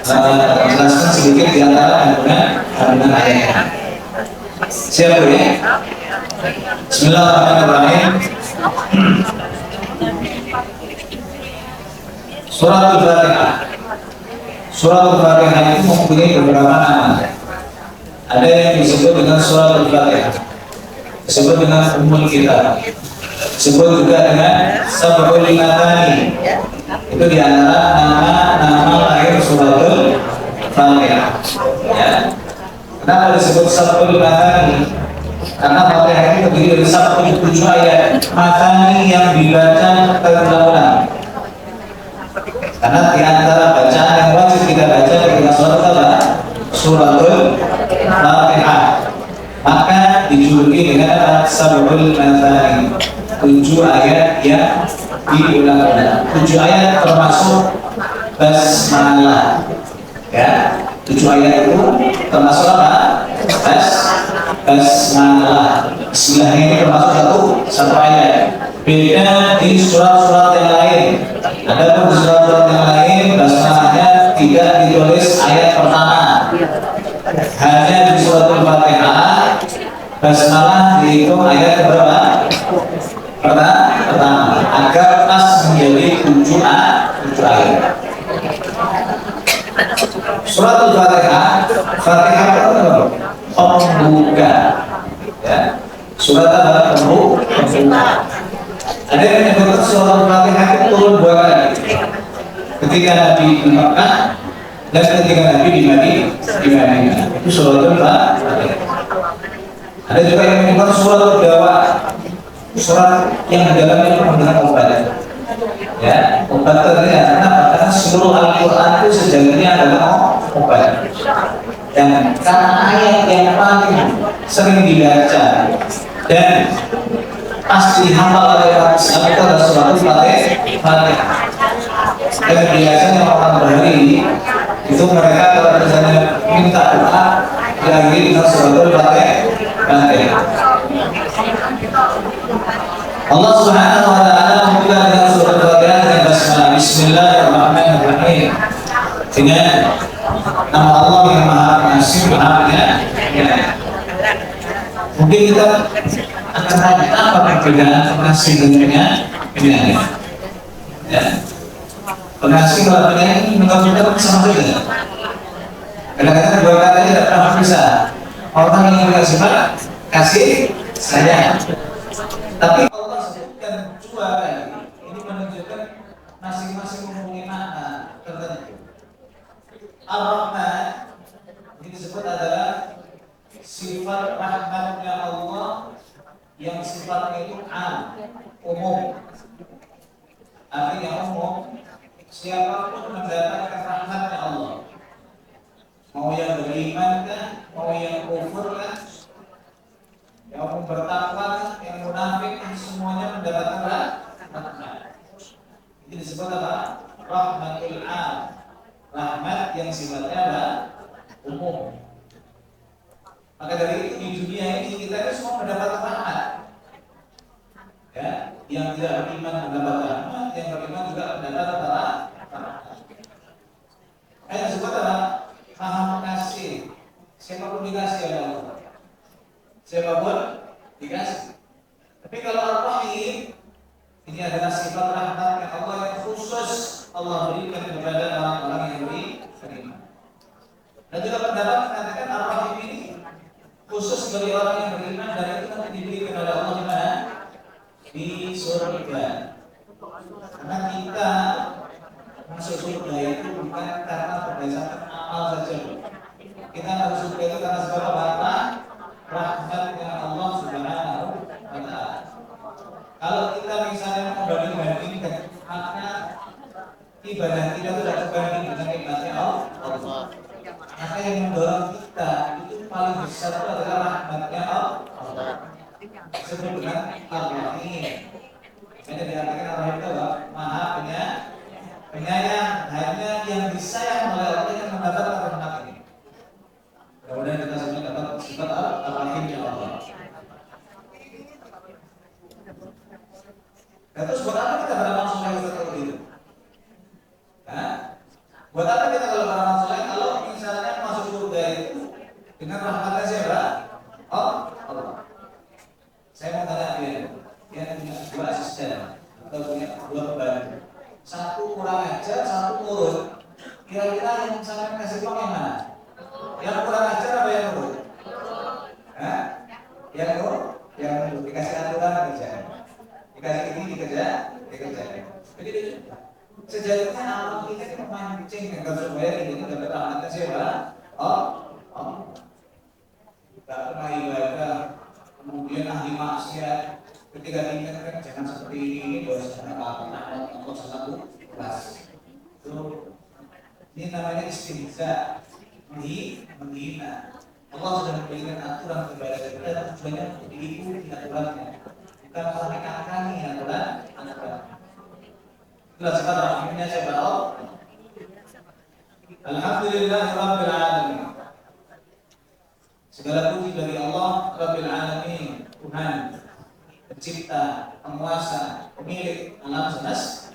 jelaskan sedikit di antara kandungan ayat. Siap ya? Bismillahirrahmanirrahim. Surat Al-Fatihah. Surat Al-Fatihah itu mempunyai beberapa nama. Ada yang disebut dengan Surat Al-Fatihah, disebut dengan Ummul Kitab, disebut juga dengan Sab'ul Matani. Itu di antara nama lahir Surat Al-Fatihah. Ya. Kenapa disebut Sab'ul Matani? Karena Fatihah ini terdiri dari 7 ayat Matani yang dibaca terulang-ulang. Karena di antara bacaan yang wajib kita baca ketika sholat adalah Suratul Fatihah. Maka dijuluki dengan Sab'ul Matani, 7 ayat yang diulang-ulang. 7 ayat termasuk basmalah. Ya, 7 ayat itu termasuk apa? Basmalah. Bismillah ini termasuk satu ayat. Beda di surat-surat yang lain. Ada pun surat-surat yang lain basmalahnya tidak ditulis ayat pertama. Hanya di surat Al-Fatihah basmalah dihitung ayat berapa? Pertama, agar pas menjadi 7 ayat. Surat Al-Fatihah, Fatihah itu pembuka. Ya. Surat adalah pembuka. Ada yang menyebutkan surat Al-Fatihah itu turun 2 kali. Ketika Nabi di Makkah dan ketika Nabi di Madinah. Itu surat Al-Fatihah. Ada juga yang menyebutkan surat Al-Dawa, surat yang di dalamnya penuh dengan obat. Ya, obat terlihat. Kenapa? Karena surat justru Al-Quran itu sejatinya adalah obat. Dan karena ayat yang paling sering dibaca dan pasti dihafal oleh orang Islam itu adalah surat Al-Fatihah. Dan biasanya orang Bali itu mereka kalau misalnya minta doa diakhiri dengan surat Al-Fatihah. Allah Subhanahu wa taala memulai dengan surat Al-Fatihah dengan basmalah Bismillahirrahmanirrahim. Dengan nama Allah yang Maha Pengasih, Maha Penyayang. Mungkin kita akan tanya apa perbedaan pengasih dengan penyayang? Ya. Pengasih kalau penyayang menurut kita sama saja. Kadang-kadang dua kata tidak pernah bisa. Orang yang mengasih kasih sayang. Tapi Allah sebutkan dua kali. Ini menunjukkan masing-masing mempunyai makna tertentu. Ar-Rahman ini disebut adalah sifat rahmatnya Allah yang sifatnya itu umum. Artinya umum, siapapun mendapatkan rahmatnya Allah, mau yang beriman kan, mau yang kufur kan, yang bertakwa kan, yang munafik kan, semuanya mendapatkan rahmat. Ini disebut apa? Rahmatul am. Rahmat yang sifatnya adalah umum. Maka dari itu di dunia ini kita semua mendapat rahmat. Ya, yang tidak beriman mendapat rahmat, yang beriman juga mendapat rahmat. Ayat disebut adalah Maha Pengasih. Siapapun dikasih oleh Allah. Siapapun dikasih. Tapi kalau Ar-Rahim ini adalah sifat rahmat yang Allah yang khusus Allah berikan kepada orang-orang yang beriman. Dan juga pendapat mengatakan Ar-Rahim ini khusus bagi orang yang beriman dan itu nanti diberikan oleh Allah di mana? Di surga. Karena kita masuk surga itu bukan karena berdasarkan amal saja. Kita masuk surga itu karena sebab apa? Rahmatnya Allah Subhanahu wa Ta'ala. Kalau kita misalnya membanding-bandingkan, maka ibadah kita tidak sebanding dengan nikmatnya Allah. Maka yang mendorong kita itu paling besar itu adalah rahmatnya Allah. Disebut dengan Ar-Rahim. Hanya dikatakan Ar-Rahim itu Maha Penyayang. Hanya yang disayang oleh Allah yang mendapatkan rahmat ini. Kemudian kita semua dapat sifat Ar-Rahim ya Allah. Nah, terus buat apa kita beramal soleh seperti itu? Nah, buat apa kita kalau beramal soleh? Kalau misalnya masuk surga itu dengan rahmatnya siapa? Allah. Saya mau tanya dia punya dua asisten atau punya dua pembantu. Satu kurang ajar, satu nurut. Kira-kira yang sangat kasih uang yang mana? Yang kurang ajar apa yang nurut? Hah? Yang nurut? Yang nurut dikasih aturan kerja. Dikasih ini dikerja. Jadi sejatinya Allah kita memancing agar supaya ini dapat rahmatnya siapa? Allah. Tak pernah ibadah, kemudian ahli maksiat. Ketika diingatkan jangan seperti ini, dosa Allah sangat keras. Ini namanya istinza, menghina. Allah sudah memberikan aturan kepada kita, tujuannya untuk diikuti aturannya. Bukan malah dikangkangi aturan. Itulah sifat rahimnya siapa? Alhamdulillahirabbil alamin. Segala puji bagi Allah Rabbil Alamin, Tuhan pencipta, penguasa, pemilik alam semesta.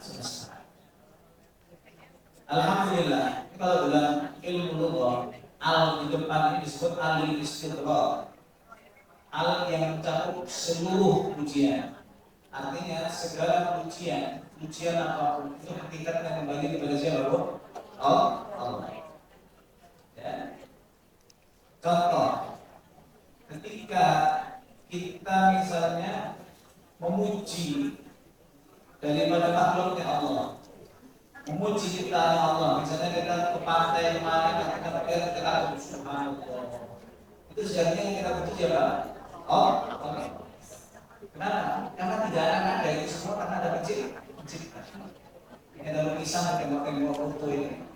Alhamdulillah. Ini kalau dalam ilmu lughah, al di depan ini disebut alil istighraq. Al yang mencakup seluruh pujian. Artinya segala pujian apapun itu hakikatnya kembali kepada siapa? Allah. Ya. Contoh, ketika kita misalnya memuji daripada makhluknya Allah, memuji ciptaan Allah, misalnya kita ke pantai kemarin kita subhanallah, itu sejatinya yang kita puji siapa? Allah. Kenapa? Karena tidak ada itu semua karena ada pencipta. Ini ada lukisan tembok-tembok foto ini.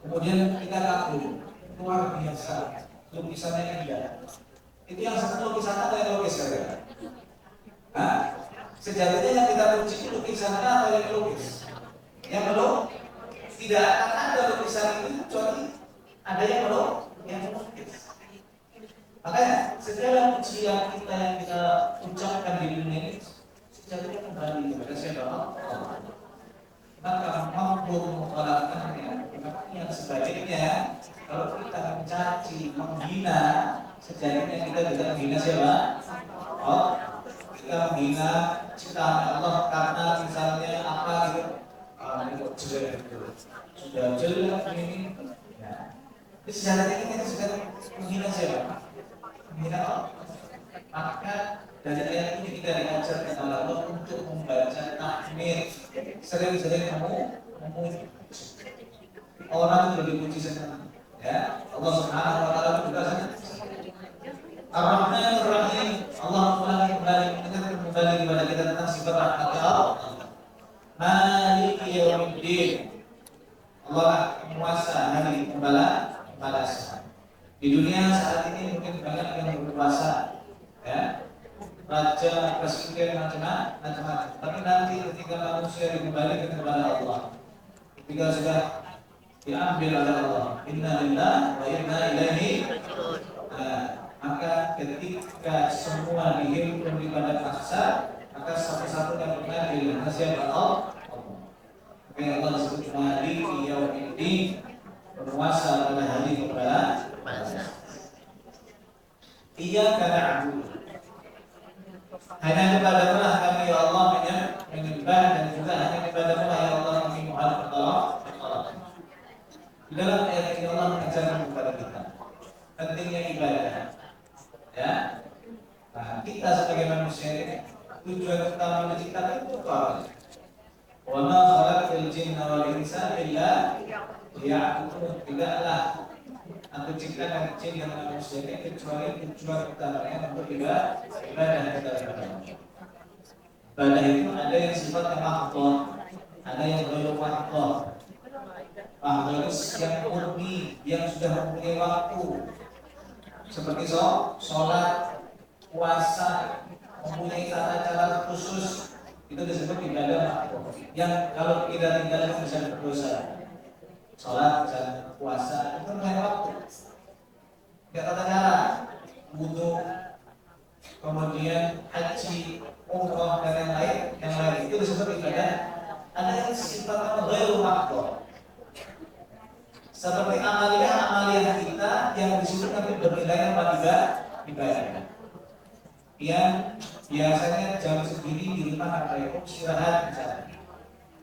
Kemudian kita kagum, luar biasa, lukisannya indah. Itu yang satu lukisan atau yang lukis saja? Nah, sejatinya yang kita puji itu lukisannya atau yang lukis? Yang belum, tidak akan ada lukisan itu kecuali ada yang belum, yang lukis. Makanya segala pujian kita yang kita ucapkan di dunia ini sejatinya kembali kepada siapa? Allah. Maka mampu mengkolakkannya. Yang sebaliknya, kalau kita mencaci, menghina, sejatinya kita juga menghina siapa? Oh, kita menghina ciptaan Allah karena misalnya apa gitu. Itu sudah jelek ini. Ya. Jadi sejatinya kita sudah menghina siapa? Menghina Allah. Maka dari ayat ini kita diajarkan oleh Allah untuk membaca tahmid, sering-sering memuji. Orang itu dipuji senang. Ya, Allah Subhanahu wa taala juga senang. Ar-Rahmanur Rahim. Allah kembali mengingatkan kembali kepada kita tentang sifat rahmat Allah. Maliki yaumiddin. Allah penguasa hari pembalasan. Di dunia saat ini mungkin banyak yang berkuasa, ya, raja, presiden, macam-macam. Tapi nanti ketika manusia dikembalikan kepada Allah, ketika sudah diambil oleh Allah, inna lillahi wa inna ilaihi raji'un. Maka ketika semua dihimpun di pada paksa, maka satu-satu yang benar adalah siapa? Allah. Maka Allah disebut Maliki yaumiddin, berkuasa pada hari pembalasan. Iyyaka na'budu, hanya kepadamu lah kami ya Allah menyembah, dan juga hanya kepadamu lah ya Allah kami mohon pertolongan. Di dalam ayat ini Allah mengajarkan kepada kita pentingnya ibadah. Ya, nah kita sebagai manusia ini tujuan utama diciptakan itu apa? Wa ma khalaqal jinna wal insa illa liya'budun. Tidaklah aku ciptakan jin dan manusia ini kecuali tujuan utamanya untuk ibadah kepada Allah. Ibadah itu ada yang sifatnya mahdhah, ada yang ghairu mahdhah. Mahdhah itu yang murni, yang sudah mempunyai waktu, seperti sholat, puasa, mempunyai tata cara khusus, itu disebut ibadah mahdhah. Yang kalau kita tinggalkan bisa berdosa. Sholat dan puasa itu mempunyai waktu, ya, tata cara, wudhu, kemudian haji, umrah dan yang lain itu disebut ibadah. Ada yang sifatnya ghairu mahdhah, seperti amalia kita yang disebut tapi bernilai ibadah. Yang biasanya jam segini di rumah ada yang istirahat misalnya.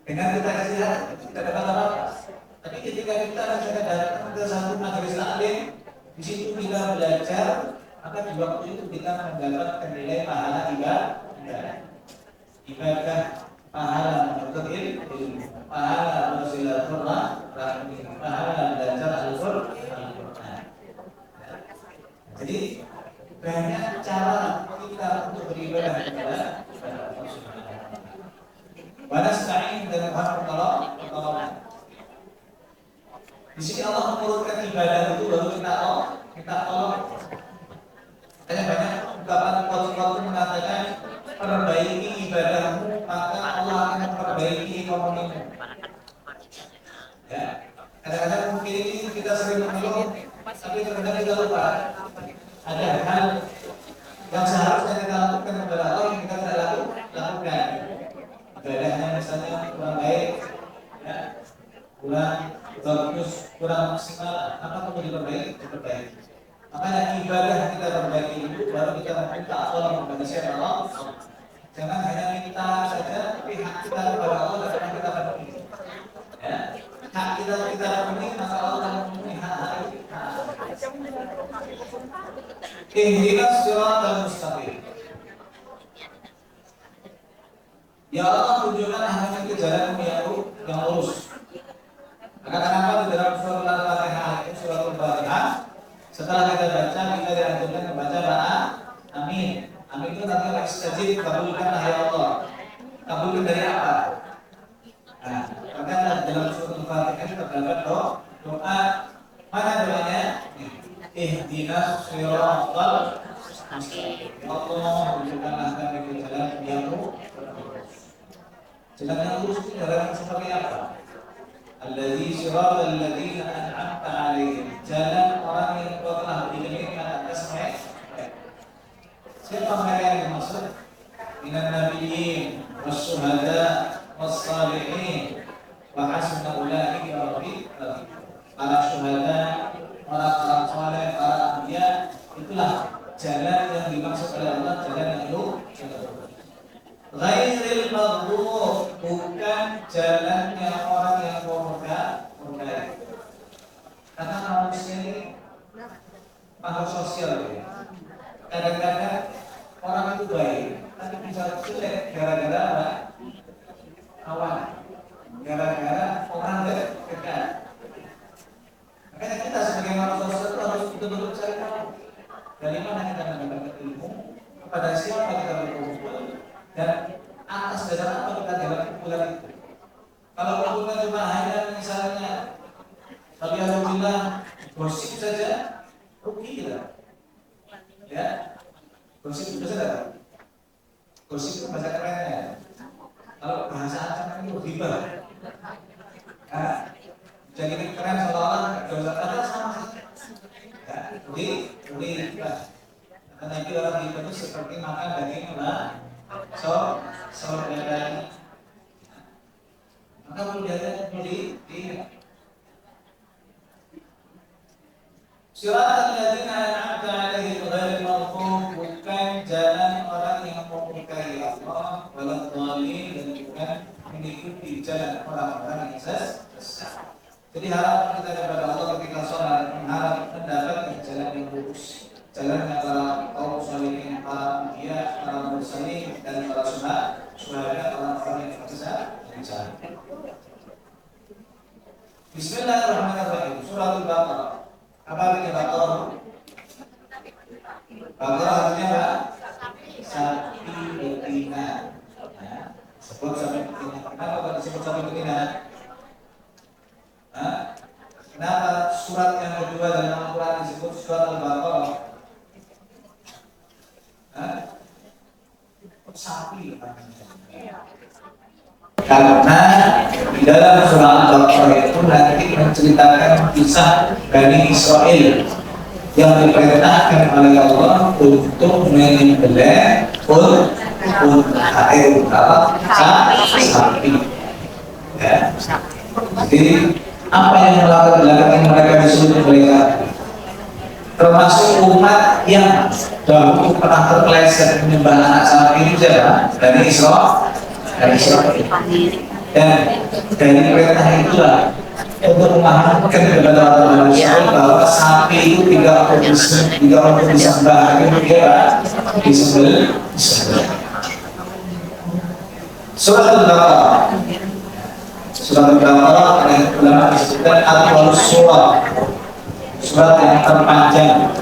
Dengan kita istirahat kita dapat apa? Tapi ketika kita datang ke satu majelis taklim, di situ kita belajar, maka di waktu itu kita mendapatkan nilai pahala ibadah, pahala menuntut ilmu, pahala bersilaturahmi, pahala belajar Al-Qur'an. Jadi banyak cara kita untuk beribadah kepada Allah Subhanahu wa taala. Wa nasta'in dengan pertolongan. Di sini Allah mengurutkan ibadah itu baru kita tolong. Hanya banyak ungkapan waktu mengatakan perbaiki ibadahmu maka Allah akan memperbaiki ekonomimu. Ya, kadang-kadang mungkin ini kita sering mengeluh, tapi kadang-kadang kita lupa ada hal yang seharusnya kita lakukan kepada Allah yang kita tidak lakukan. Ibadahnya misalnya kurang baik, ya, kurang bagus, kurang maksimal, apa perlu diperbaiki. Makanya ibadah kita perbaiki itu baru kita minta tolong kepada siapa? Allah. Jangan hanya minta saja, tapi hak kita kepada Allah dan kita penuhi. Ya, hak kita penuhi, maka Allah akan memenuhi hak kita. Ihdinas siratal mustaqim. Ya Allah, tunjukkanlah kami ke jalan yang lurus. Maka kenapa di dalam surat Al-Fatihah itu surat Al-Fatihah setelah kita baca kita dianjurkan membaca amin. Amin itu nanti istajib, kabulkanlah ya Allah. Kabulkan dari apa? Nah, ini terdapat doa. Mana doanya? Ihdinas siratal mustaqim. Allah tunjukkanlah kami ke jalan yang lurus. Jalan yang lurus itu jalan seperti apa? Alladzi siratal ladzina an'amta 'alaihim. Jalan orang yang telah diberikan atas mereka. Siapa mereka yang dimaksud? Minan nabiyyin wasyuhada wassalihin wa hasuna ulaika rafiqa. Para syuhada, orang-orang saleh, para anbiya, itulah jalan yang dimaksud oleh Allah, jalan yang lurus. Ghairil maghdub, bukan jalannya orang yang murka. Karena manusia ini makhluk sosial ya. Kadang-kadang orang itu baik, tapi bisa jelek gara-gara apa? Kawan, gara-gara orang dekat. Makanya kita sebagai manusia sosial itu harus betul-betul cari tahu dari mana kita mendapatkan ilmu, kepada siapa kita berkumpul, dan atas dasar apa kita dapat kumpulan itu. Kalau kumpulan cuma hanya misalnya alhamdulillah gosip saja, rugi kita. Ya, gosip itu saja. Gosip itu bahasa kerennya. Kalau bahasa Arab itu riba. Jadi keren seolah-olah dosa ada sama saja. Ya, riba. Karena itu orang riba itu seperti makan daging ular. Saudara. Maka perlu di Siratal ladzina an'amta 'alaihim ghairil maghdub, bukan jalan orang yang memurkai Allah, wala dhalin, dan bukan mengikuti jalan orang-orang yang sesat. Jadi harapan kita kepada Allah ketika sholat, mengharap mendapat jalan yang lurus, jalan yang para kaum salihin, para anbiya, para mursalin, dan para syuhada, orang-orang yang bisa berjalan. Bismillahirrahmanirrahim. Surah Al-Baqarah. Apa artinya Baqarah? Baqarah artinya apa? Sapi betina. Sebut sapi betina. Kenapa kok disebut sapi betina? Kenapa surat yang kedua dalam Al-Quran disebut surat Al-Baqarah? Sapi. Karena di dalam surah Al-Baqarah itu nanti menceritakan kisah Bani Israel yang diperintahkan oleh Allah untuk menyembelih sapi. Ya. Jadi apa yang melakukan belakang mereka disuruh mereka, termasuk umat yang dahulu pernah terpeleset menyembah anak sapi itu siapa? Bani Israel. Dan dari perintah itulah untuk memahamkan kepada orang manusia bahwa sapi itu tidak untuk disembah, dia disembelih. Surat Al-Baqarah. Surat Al-Baqarah oleh ulama disebutkan Al-Qur'an surat yang terpanjang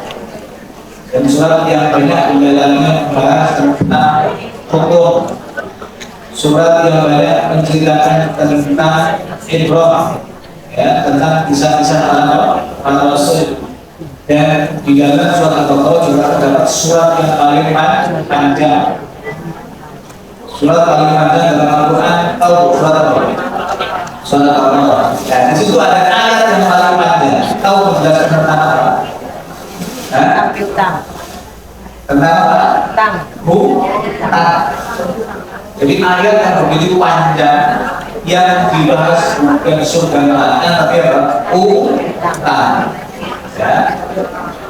dan surat yang banyak di dalamnya membahas tentang hukum. Surat yang banyak menceritakan tentang Ibrahim, ya, tentang kisah-kisah para rasul. Dan di dalam surat Al-Baqarah juga terdapat surat yang paling panjang. Surat paling panjang dalam Al-Quran tahu surat apa? Surat Al-Baqarah. Ya, di situ ada ayat yang paling panjang. Tahu menjelaskan tentang apa? Tentang apa? Hutang. Jadi ayat yang begitu panjang yang dibahas bukan surga neraka tapi apa? Utang. Ya.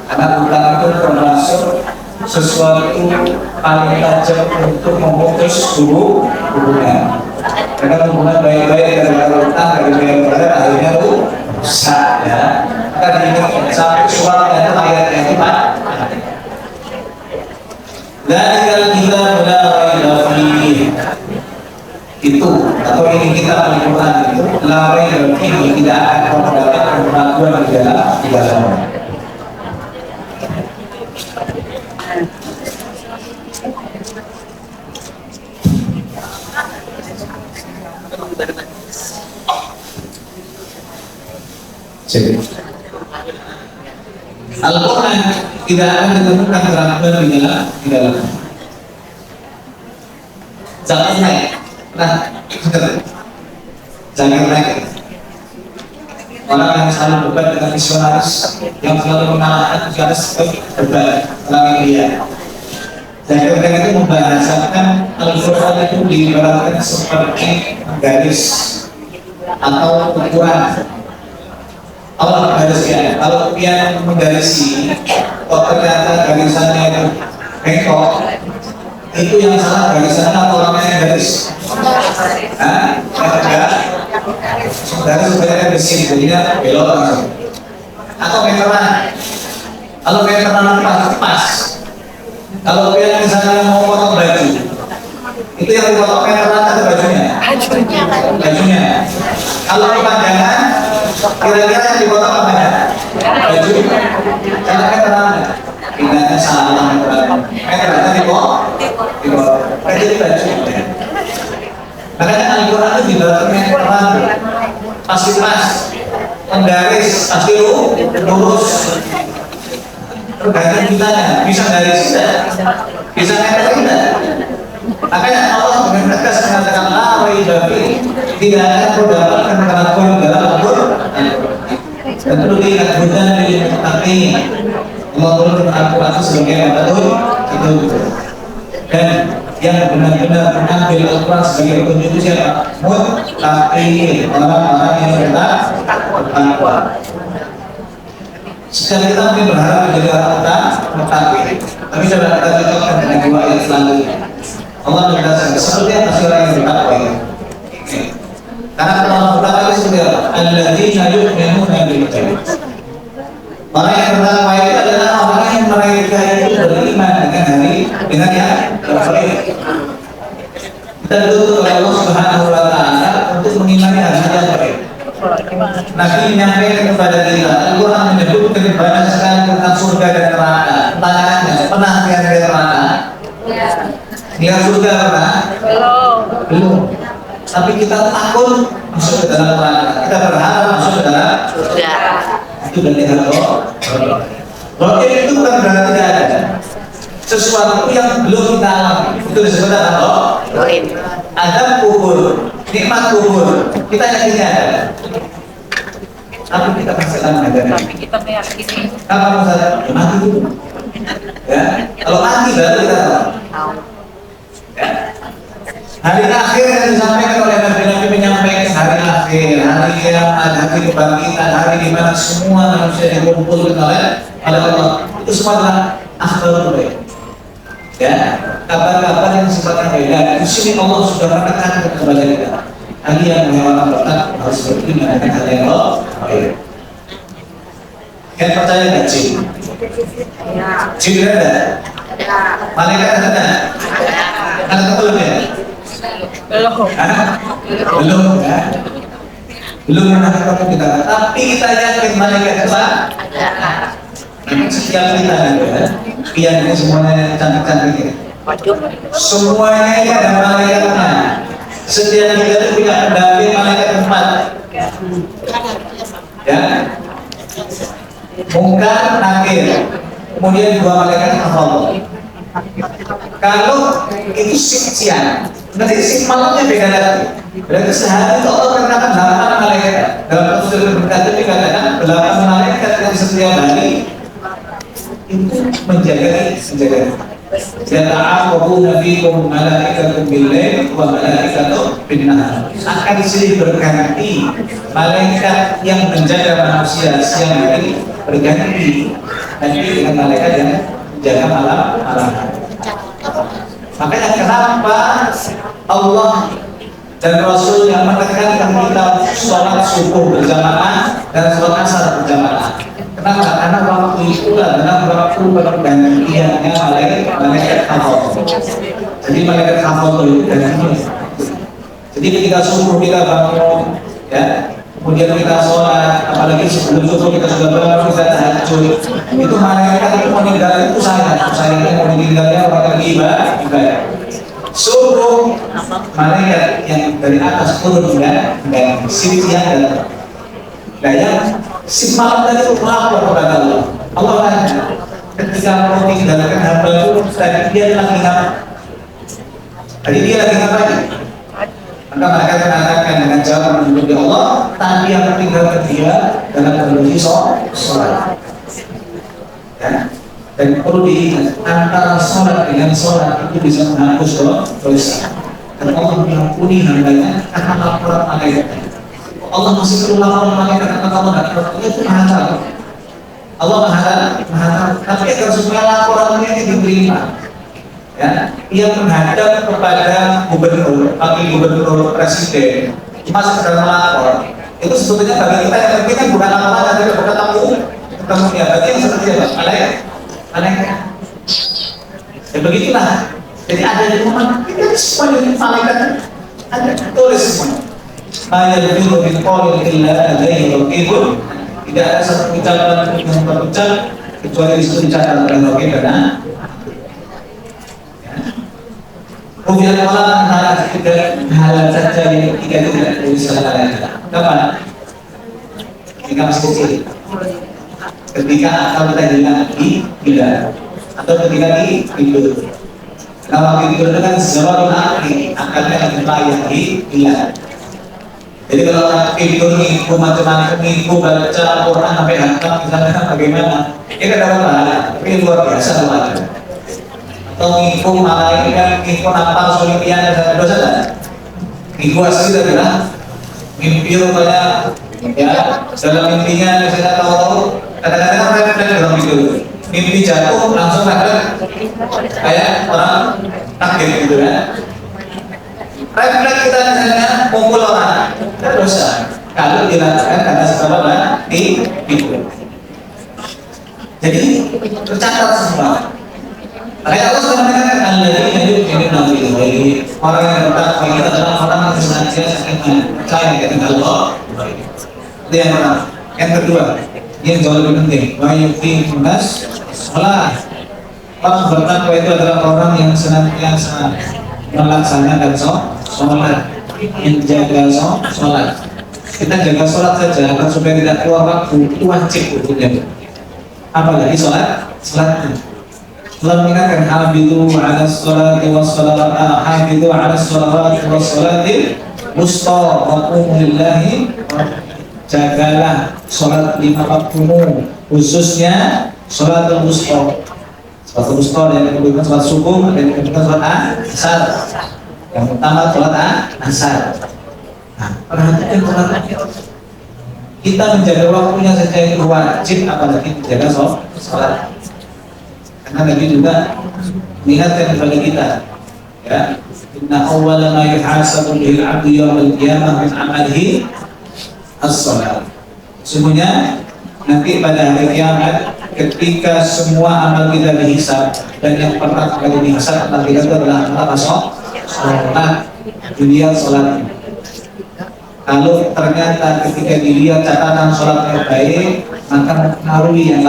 Karena utang itu termasuk sesuatu paling tajam untuk memutus hubungan. Karena hubungan baik-baik dari utang dari baik-baik akhirnya rusak. Ya. Maka diingat sampai suratnya itu ayatnya itu Dzalikal kitabul la raiba fihi. Itu atau ini kita Al-Quran itu la raiba fihi, tidak akan terdapat keraguan di dalamnya. Jadi Al-Quran tidak akan ditemukan keraguan di dalam. Jangan naik. Nah, jangan naik. Orang yang selalu berdebat dengan visionaris, yang selalu mengalahkan visionaris berdebat orang India. Dan mereka itu membahasakan Al-Quran itu diibaratkan seperti garis atau ukuran. Allah menggariskan, kalau dia menggarisi, kok ternyata garisannya itu bengkok, itu yang salah garisannya atau orangnya yang garis? Hah? Enggak. Garis sebenarnya besi, jadinya belok langsung. Atau meteran. Kalau meteran pas. Kalau dia misalnya mau potong baju, itu yang dipotong meteran atau bajunya? Bajunya. Kalau kepanjangan, kira-kira yang dipotong apa ya? Baju. Karena meteran, pindahnya salah meteran. Meterannya dipotong. Jadi baju. Makanya Al-Quran itu dibaca meteran, pasti pas, menggaris, pasti lurus. Tergantung kitanya, bisa garis tidak, bisa meter tidak. Makanya Allah dengan tegas mengatakan la raiba fi, tidak akan mendapatkan keraguan dalam Al-Quran. Dan perlu diingat hudan lil muttaqin. Allah turunkan Al-Quran sebagai petunjuk itu. Dan yang benar-benar mengambil Al-Quran sebagai petunjuk itu siapa? Muttaqin, orang-orang yang bertakwa. Setiap kita mungkin berharap menjadi orang muttaqin, tapi coba kita cocokkan dengan dua ayat selanjutnya. Allah menjelaskan seperti apa sih orang yang bertakwa ini. Karena orang bertakwa itu seperti apa? Alladzina yu'minuna bil ghaib. Orang yang bertakwa itu adalah orang yang mereka itu beriman dengan yang terbaik. Kita dituntut oleh Allah Subhanahu wa Ta'ala untuk mengimani hal-hal yang baik. Nabi menyampaikan kepada kita, Al-Quran menyebutkan banyak sekali tentang surga dan neraka. Pertanyaannya, pernah lihat neraka? Lihat surga pernah? Belum. Tapi kita takut masuk ke dalam neraka. Kita berharap masuk ke dalam surga. Itu berarti Allah. Rohir itu bukan berarti tidak ada. Sesuatu yang belum kita alami itu disebut Allah. Ada kubur, nikmat kubur, kita yakinnya ada. Tapi kita masih ada. Tapi kita meyakini. Kapan masalah? Mati dulu. Ya, kalau mati baru kita tahu. Ya. Hari akhir yang disampaikan oleh Nabi menyampaikan hari akhir, hari kiamat, hari kebangkitan, hari di mana semua manusia dikumpulkan oleh Allah. Itu semua adalah akhir baik. Ya, kabar-kabar yang sifatnya beda. Di sini Allah sudah menekankan kepada kita. Hal yang memang berkat harus beriman dengan hal yang baik. Yang percaya nggak jin? Jin ada? Malaikat ada? Ada belum ya? Belum ya? Belum pernah ketemu kita. Tapi kita yakin malaikat itu ada. Setiap kita ada, pian ini semuanya cantik-cantik ya. Semuanya ini ada malaikatnya. Setiap kita itu punya pendamping malaikat empat. Ya, Munkar, Nakir, kemudian dua malaikat hafal. Kalau itu siang, nanti sip malamnya beda lagi. Berarti sehari itu Allah mengenakan 8 malaikat. Dalam prosedur berkata dikatakan 8 malaikat yang setiap hari itu menjaga. Yata'aqabuna fikum malaikatun bil-lail wa malaikatun bin-nahar. Akan silih berganti malaikat yang menjaga manusia siang hari berganti nanti dengan malaikat yang menjaga malam. Makanya kenapa Allah dan Rasul yang menekankan kita sholat subuh berjamaah dan sholat asar berjamaah. Kenapa? Karena waktu itu adalah waktu pergantiannya malaikat hafal. Jadi malaikat hafal itu gantinya. Jadi ketika subuh kita bangun, ya, kemudian kita sholat, apalagi sebelum subuh kita sudah bangun, kita tahajud. Itu malaikat itu meninggal itu saya mau meninggalnya orang ibadah. Subuh malaikat yang dari atas turun dan siang datang. Nah yang si malam tadi itu melapor kepada Allah. Allah tanya, ketika mau tinggalkan hamba itu tadi dia lagi ngapain? Tadi dia lagi ngapain? Maka mereka mengatakan dengan jawaban menyebut Allah, tadi yang tinggalkan dia dalam kondisi sholat. Ya. Dan perlu diingat, antara sholat dengan sholat itu bisa menghapus dosa. Dan Allah mengampuni hambanya karena laporan malaikat. Allah masih perlu laporan malaikat karena kamu tidak perlu, itu maha tahu. Allah maha tahu. Tapi agar supaya laporannya diterima, ya, ia menghadap kepada gubernur, wakil gubernur, presiden, cuma sekedar melapor. Itu sebetulnya bagi kita yang penting kan bukan laporan, tapi bukan tamu ya. Berarti yang seperti apa? Malaikat. Ya begitulah. Jadi ada di rumah kita semua di malaikat ada tulis semua. Ayat itu berqaul illa alaihi raqibun. Tidak ada satu ucapan yang terucap kecuali itu dicatat oleh raqib dan kemudian malam antara tiga hal saja yang tidak tulis salah. Kapan? Ketika masih kecil. Ketika akal kita hilang tidak, atau ketika tidur. Kalau tidur dengan zaman akalnya akan layak hilang. Jadi kalau tidur minggu macam-macam minggu baca Quran sampai hantam misalnya bagaimana? Ini kadang pahala, tapi luar biasa luar. Atau minggu malaikat minggu napal sulipian dan dosa tak? Minggu asli adalah mimpi rupanya. Ya, dalam mimpinya misalnya tahu-tahu kadang-kadang refleks dalam itu mimpi jatuh langsung refleks kayak orang takdir gitu kan. Refleks kita misalnya kumpul orang dosa kalau dilakukan karena sebab tidur. Jadi tercatat semua. Makanya Allah sudah mengatakan alladzina yu'minuna bil-ghaibi, orang yang bertakwa itu adalah orang yang senantiasa percaya kepada Allah. Itu yang pertama. Yang kedua, yang jauh lebih penting, wa yuqimun nas shalah. Orang bertakwa itu adalah orang yang senantiasa melaksanakan sholat, menjaga sholat. Kita jaga sholat saja agar supaya tidak keluar waktu itu wajib hukumnya. Apalagi sholat. Allah mengingatkan hafizu 'ala sholati hafizu 'ala sholati was sholati wusta wa qumu lillahi. Jagalah sholat 5 waktumu, khususnya sholatul wusta. Sholatul wusta yang kedua sholat subuh, dan yang ketiga sholat asar. Yang pertama sholat asar. Nah, perhatikan sholat. Kita menjaga waktunya saja itu wajib, apalagi menjaga sholat. Karena Nabi juga mengingatkan kepada kita, ya, inna awwala ma yuhasabu bil 'abdi yaumil qiyamah min 'amalihi as-shalah. Sesungguhnya nanti pada hari kiamat ketika semua amal kita dihisab, dan yang pertama kali dihisab amal kita itu adalah amal sholat. Dilihat sholat. Kalau ternyata ketika dilihat catatan sholatnya baik, maka mempengaruhi yang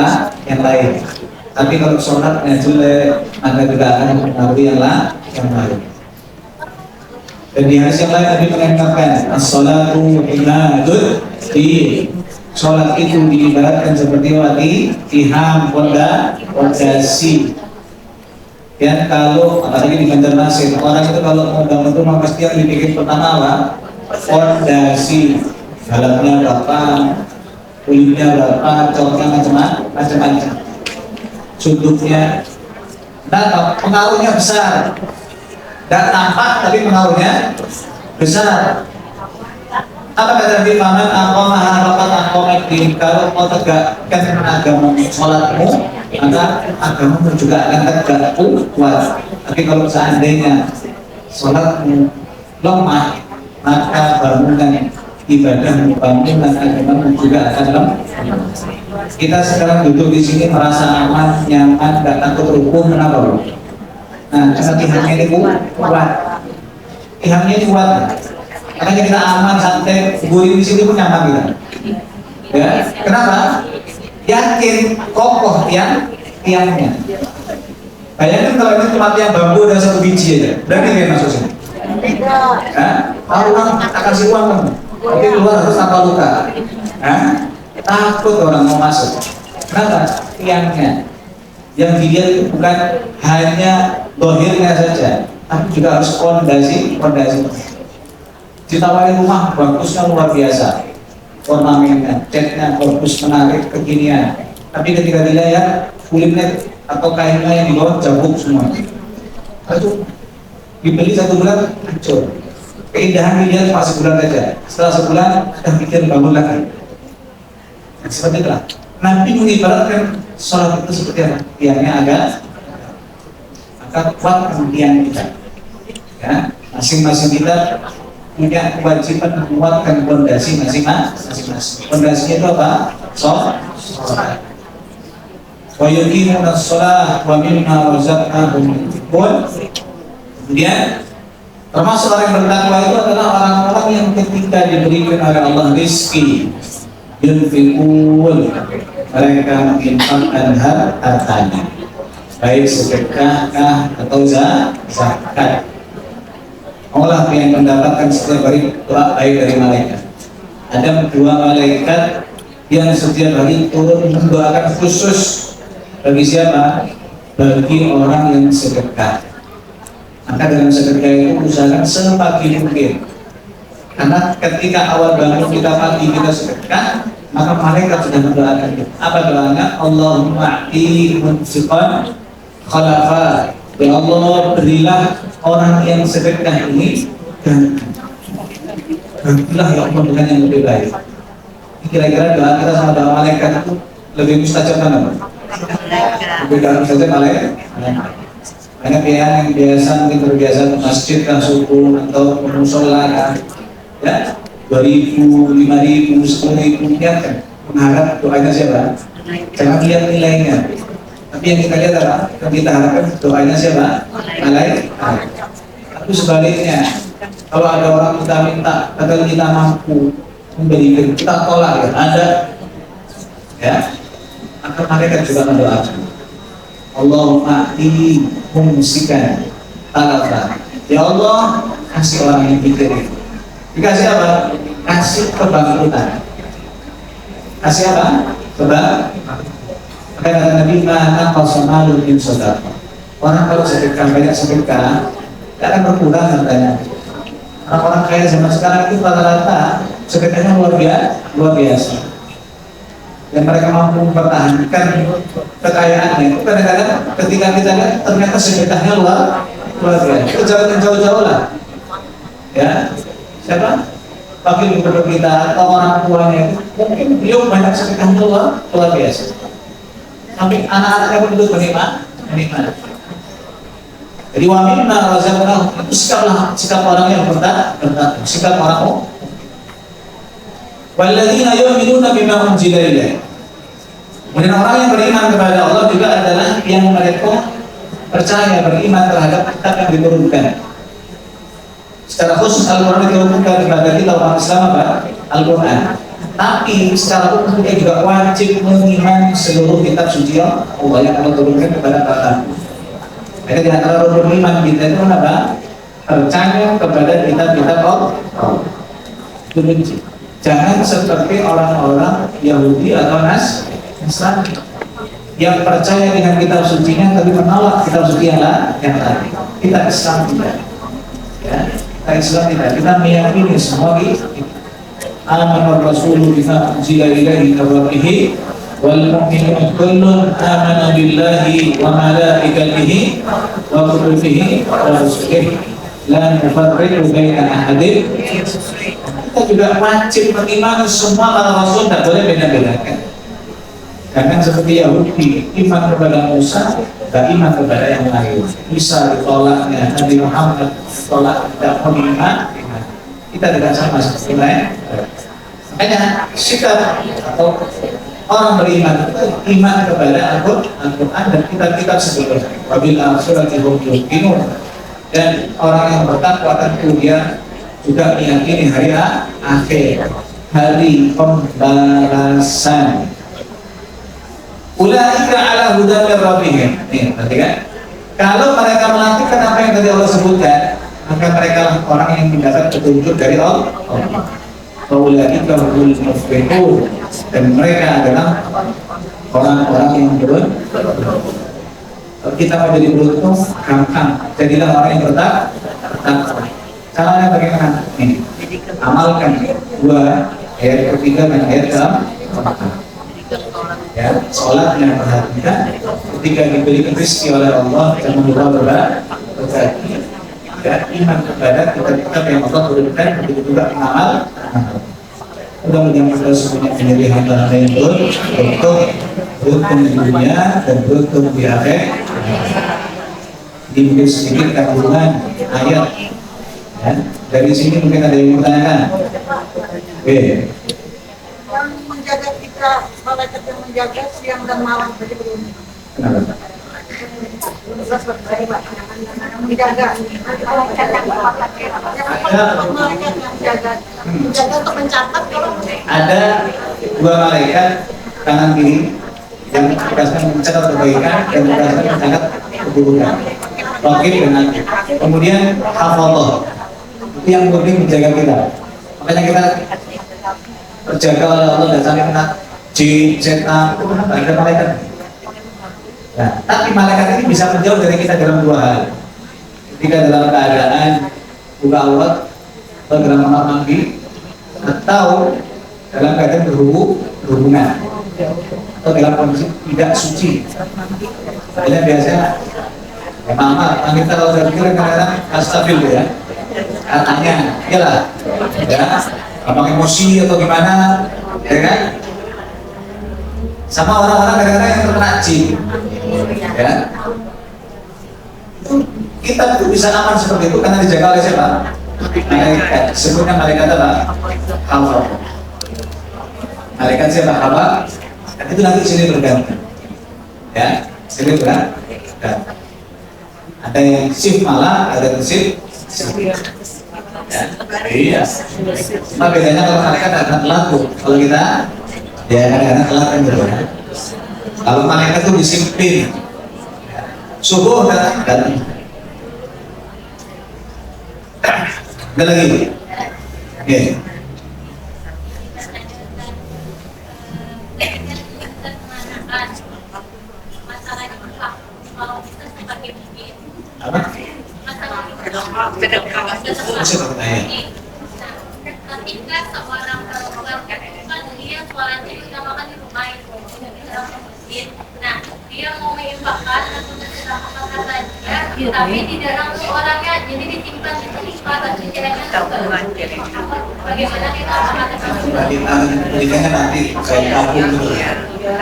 lain. Tapi kalau sholatnya jelek, maka tidak akan mempengaruhi yang lain. Dan di hadis yang lain Nabi mengatakan, as-sholatu imadud di sholat itu diibaratkan seperti tiham pondasi. Ya, kalau apalagi di Banjarmasin, orang itu kalau mau bangun rumah pasti yang dipikir pertama apa? Pondasi. Dalamnya berapa, kulitnya berapa, coknya macam-macam. Sudutnya, dan pengaruhnya besar. Dan tampak tapi pengaruhnya besar. Apa kata Nabi Muhammad? Aqamah harakat aqamat din. Kalau mau tegakkan agama sholatmu, maka agamamu juga akan tegak kuat. Tapi kalau seandainya sholatmu lemah, maka bangunan ibadah bangunan agama juga akan lemah. Kita sekarang duduk di sini merasa aman, nyaman, tidak takut rukun, kenapa bro? Nah, karena tihamnya ini kuat. Tihamnya ini kuat. Makanya kita aman, santai, gurih di sini pun nyaman kita. Ya, kenapa? Yakin, kokoh tiangnya. Bayangkan kalau ini cuma tiang bambu dan 1 biji aja, berarti nggak masuk sini? Nah, orang akan kasih uang, tapi luar harus tanpa luka. Hah? Takut orang mau masuk. Kenapa? Tiangnya. Yang dilihat itu bukan hanya dohirnya saja, tapi juga harus fondasi. Ditawarin rumah bagusnya luar biasa, ornamennya, catnya bagus, menarik, kekinian. Tapi ketika dilihat kulitnya atau kainnya yang di bawah jabuk semua. Itu dibeli 1 bulan hancur. Keindahan dilihat pas sebulan saja. Setelah sebulan kita pikir bangun lagi. Seperti itulah. Nabi mengibaratkan sholat itu seperti apa? Tiangnya agak kuat tiang kita. Ya, masing-masing kita punya kewajiban menguatkan fondasi masing-masing. Fondasinya itu apa? Sholat. Wa yuqimuna shalah wa mimma razaqnahum yunfiqun. Kemudian termasuk orang yang bertakwa itu adalah orang-orang yang ketika diberikan oleh Allah rezeki yunfiqun, mereka menginfakkan hartanya, baik sedekah atau zakat. Allah yang mendapatkan setiap hari doa baik dari malaikat. Ada 2 malaikat yang setiap hari turun mendoakan khusus bagi siapa? Bagi orang yang sedekah. Maka dalam sedekah itu usahakan sepagi mungkin. Karena ketika awal bangun kita pagi kita sedekah, maka malaikat sudah mendoakan kita. Apa doanya? Allahumma a'ti munfiqan khalafa. Ya Allah, berilah orang yang sedekah ini gantilah ya Allah dengan yang lebih baik. Kira-kira doa kita sama doa malaikat itu lebih mustajab mana? Lebih dalam saja malaikat. Karena yang biasa mungkin terbiasa ke masjid kan subuh atau musola ya 2.000, 5.000, 10.000 ya kan mengharap doanya siapa? Jangan lihat nilainya, tapi yang kita lihat adalah yang kita harapkan doanya siapa? Malaikat. Tapi sebaliknya, kalau ada orang kita minta, padahal kita mampu memberikan, kita tolak ya, ada ya, maka malaikat juga mendoakan. Allahumma a'ti mumsikan talafa. Ya Allah, kasih orang yang pikir. Dikasih apa? Kasih kebangkrutan. Kasih apa? Kata Nabi mana qasamalun min sadaqah. Orang kalau sedekah banyak sedekah, tidak akan berkurang katanya. Orang-orang kaya zaman sekarang itu rata-rata sedekahnya luar biasa. Dan mereka mampu mempertahankan kekayaannya. Itu kadang-kadang ketika kita lihat ternyata sedekahnya luar biasa. Itu jangan jauh-jauh lah. Ya, siapa? Wakil gubernur kita atau orang tuanya itu mungkin beliau banyak sedekahnya luar biasa. Tapi anak-anaknya pun itu menikmati. Jadi wa mimma razaqnahum itu sikap orang yang bertakwa, sikap orang walladzina yu'minuna bima unzila ilaik. Kemudian orang yang beriman kepada Allah juga adalah yang mereka percaya, beriman terhadap kitab yang diturunkan. Secara khusus Al-Quran diturunkan kepada kita orang Islam apa? Al-Quran. Tapi secara umum dia juga wajib mengimani seluruh kitab suci Allah yang Allah turunkan kepada kita. Jadi di antara rukun iman kita itu apa? Percaya kepada kitab-kitab Allah. Jangan seperti orang-orang Yahudi atau Nasrani yang percaya dengan kitab sucinya tapi menolak kitab suci yang lain. Kita Islam tidak. Ya, kita Islam tidak. Kita meyakini semua itu. Amanah Rasulullah bima unzila ilaihi min rabbih wal mu'minun kullun amana billahi wa malaikatihi wa kutubihi wa rusulihi la nufarriqu baina ahadin. Kita juga wajib mengimani semua para rasul, tidak boleh beda-bedakan. Karena seperti Yahudi iman kepada Musa, tidak iman kepada yang lain. Isa ditolaknya, Nabi Muhammad ditolak, tidak beriman. Kita tidak sama seperti lain. Makanya sikap atau orang beriman itu iman kepada Al-Quran dan kitab-kitab sebelumnya. Wabil akhirati hum yuqinun. Dan orang yang bertakwa tentu dia juga meyakini hari akhir, hari pembalasan. Ulaika ala hudan min rabbihim. Nih, perhatikan. Kalau mereka melakukan apa yang tadi Allah sebutkan, maka mereka orang yang mendapat petunjuk dari Allah. Faulaika humul muflihun, dan mereka adalah orang-orang yang beruntung. Kalau kita mau jadi beruntung, gampang. Jadilah orang yang bertakwa. Caranya bagaimana? Nih, amalkan dua ayat ketiga dan ayat keempat. Ya, sholat yang perhatikan ketika diberikan rezeki oleh Allah dan membawa berbagi. Ya, iman kepada kita yang Allah berikan, begitu juga amal. Mudah-mudahan kita semuanya menjadi hamba yang beruntung di dunia dan beruntung di akhirat. Ini sedikit kandungan ayat. Ya, dari sini mungkin ada yang bertanyakan. Oke. Yang menjaga kita, malaikat yang menjaga siang dan malam jadi begini. Kenapa? Menjaga. Malaikat yang menjaga. Menjaga untuk mencatat kalau Ada dua malaikat kanan kiri yang tugasnya mencatat kebaikan dan tugasnya mencatat keburukan. Raqib dan Atid. Kemudian hafallah, itu yang murni menjaga kita. Makanya kita terjaga oleh Allah dan sampai kena jin, setan, ada malaikat. Nah, tapi malaikat ini bisa menjauh dari kita dalam dua hal. Ketika dalam keadaan buka aurat atau dalam kamar mandi, atau dalam keadaan berhubungan, atau dalam kondisi tidak suci. Makanya biasanya mama kita kalau berpikir kadang-kadang stabil ya, katanya, iyalah, ya, abang emosi atau gimana, ya kan? Sama orang-orang kadang-kadang yang terkena jin, ya. Kita tuh bisa aman seperti itu karena dijaga oleh siapa? Malaikat. Sebutnya malaikat apa? Hawa. Malaikat siapa? Hawa. Dan itu nanti sini berganti, ya, sini berganti. Ada yang shift malam, ada yang shift. Ya. Iya. Cuma bedanya kalau malaikat akan telat tuh. Kalau kita, ya kadang-kadang telat kan gitu. Kalau malaikat tuh disiplin. Subuh datang. Ada lagi. Oke. Apa? Ketika seorang perempuan kan dia sholatnya utamakan di rumah itu masjid. Nah, dia mau menginfakkan atau mensedekahkan hartanya, tapi di dalam orangnya jadi disimpan di tempat sekiranya bagaimana kita mengatakan Pendidikannya nanti kayak kabur gitu.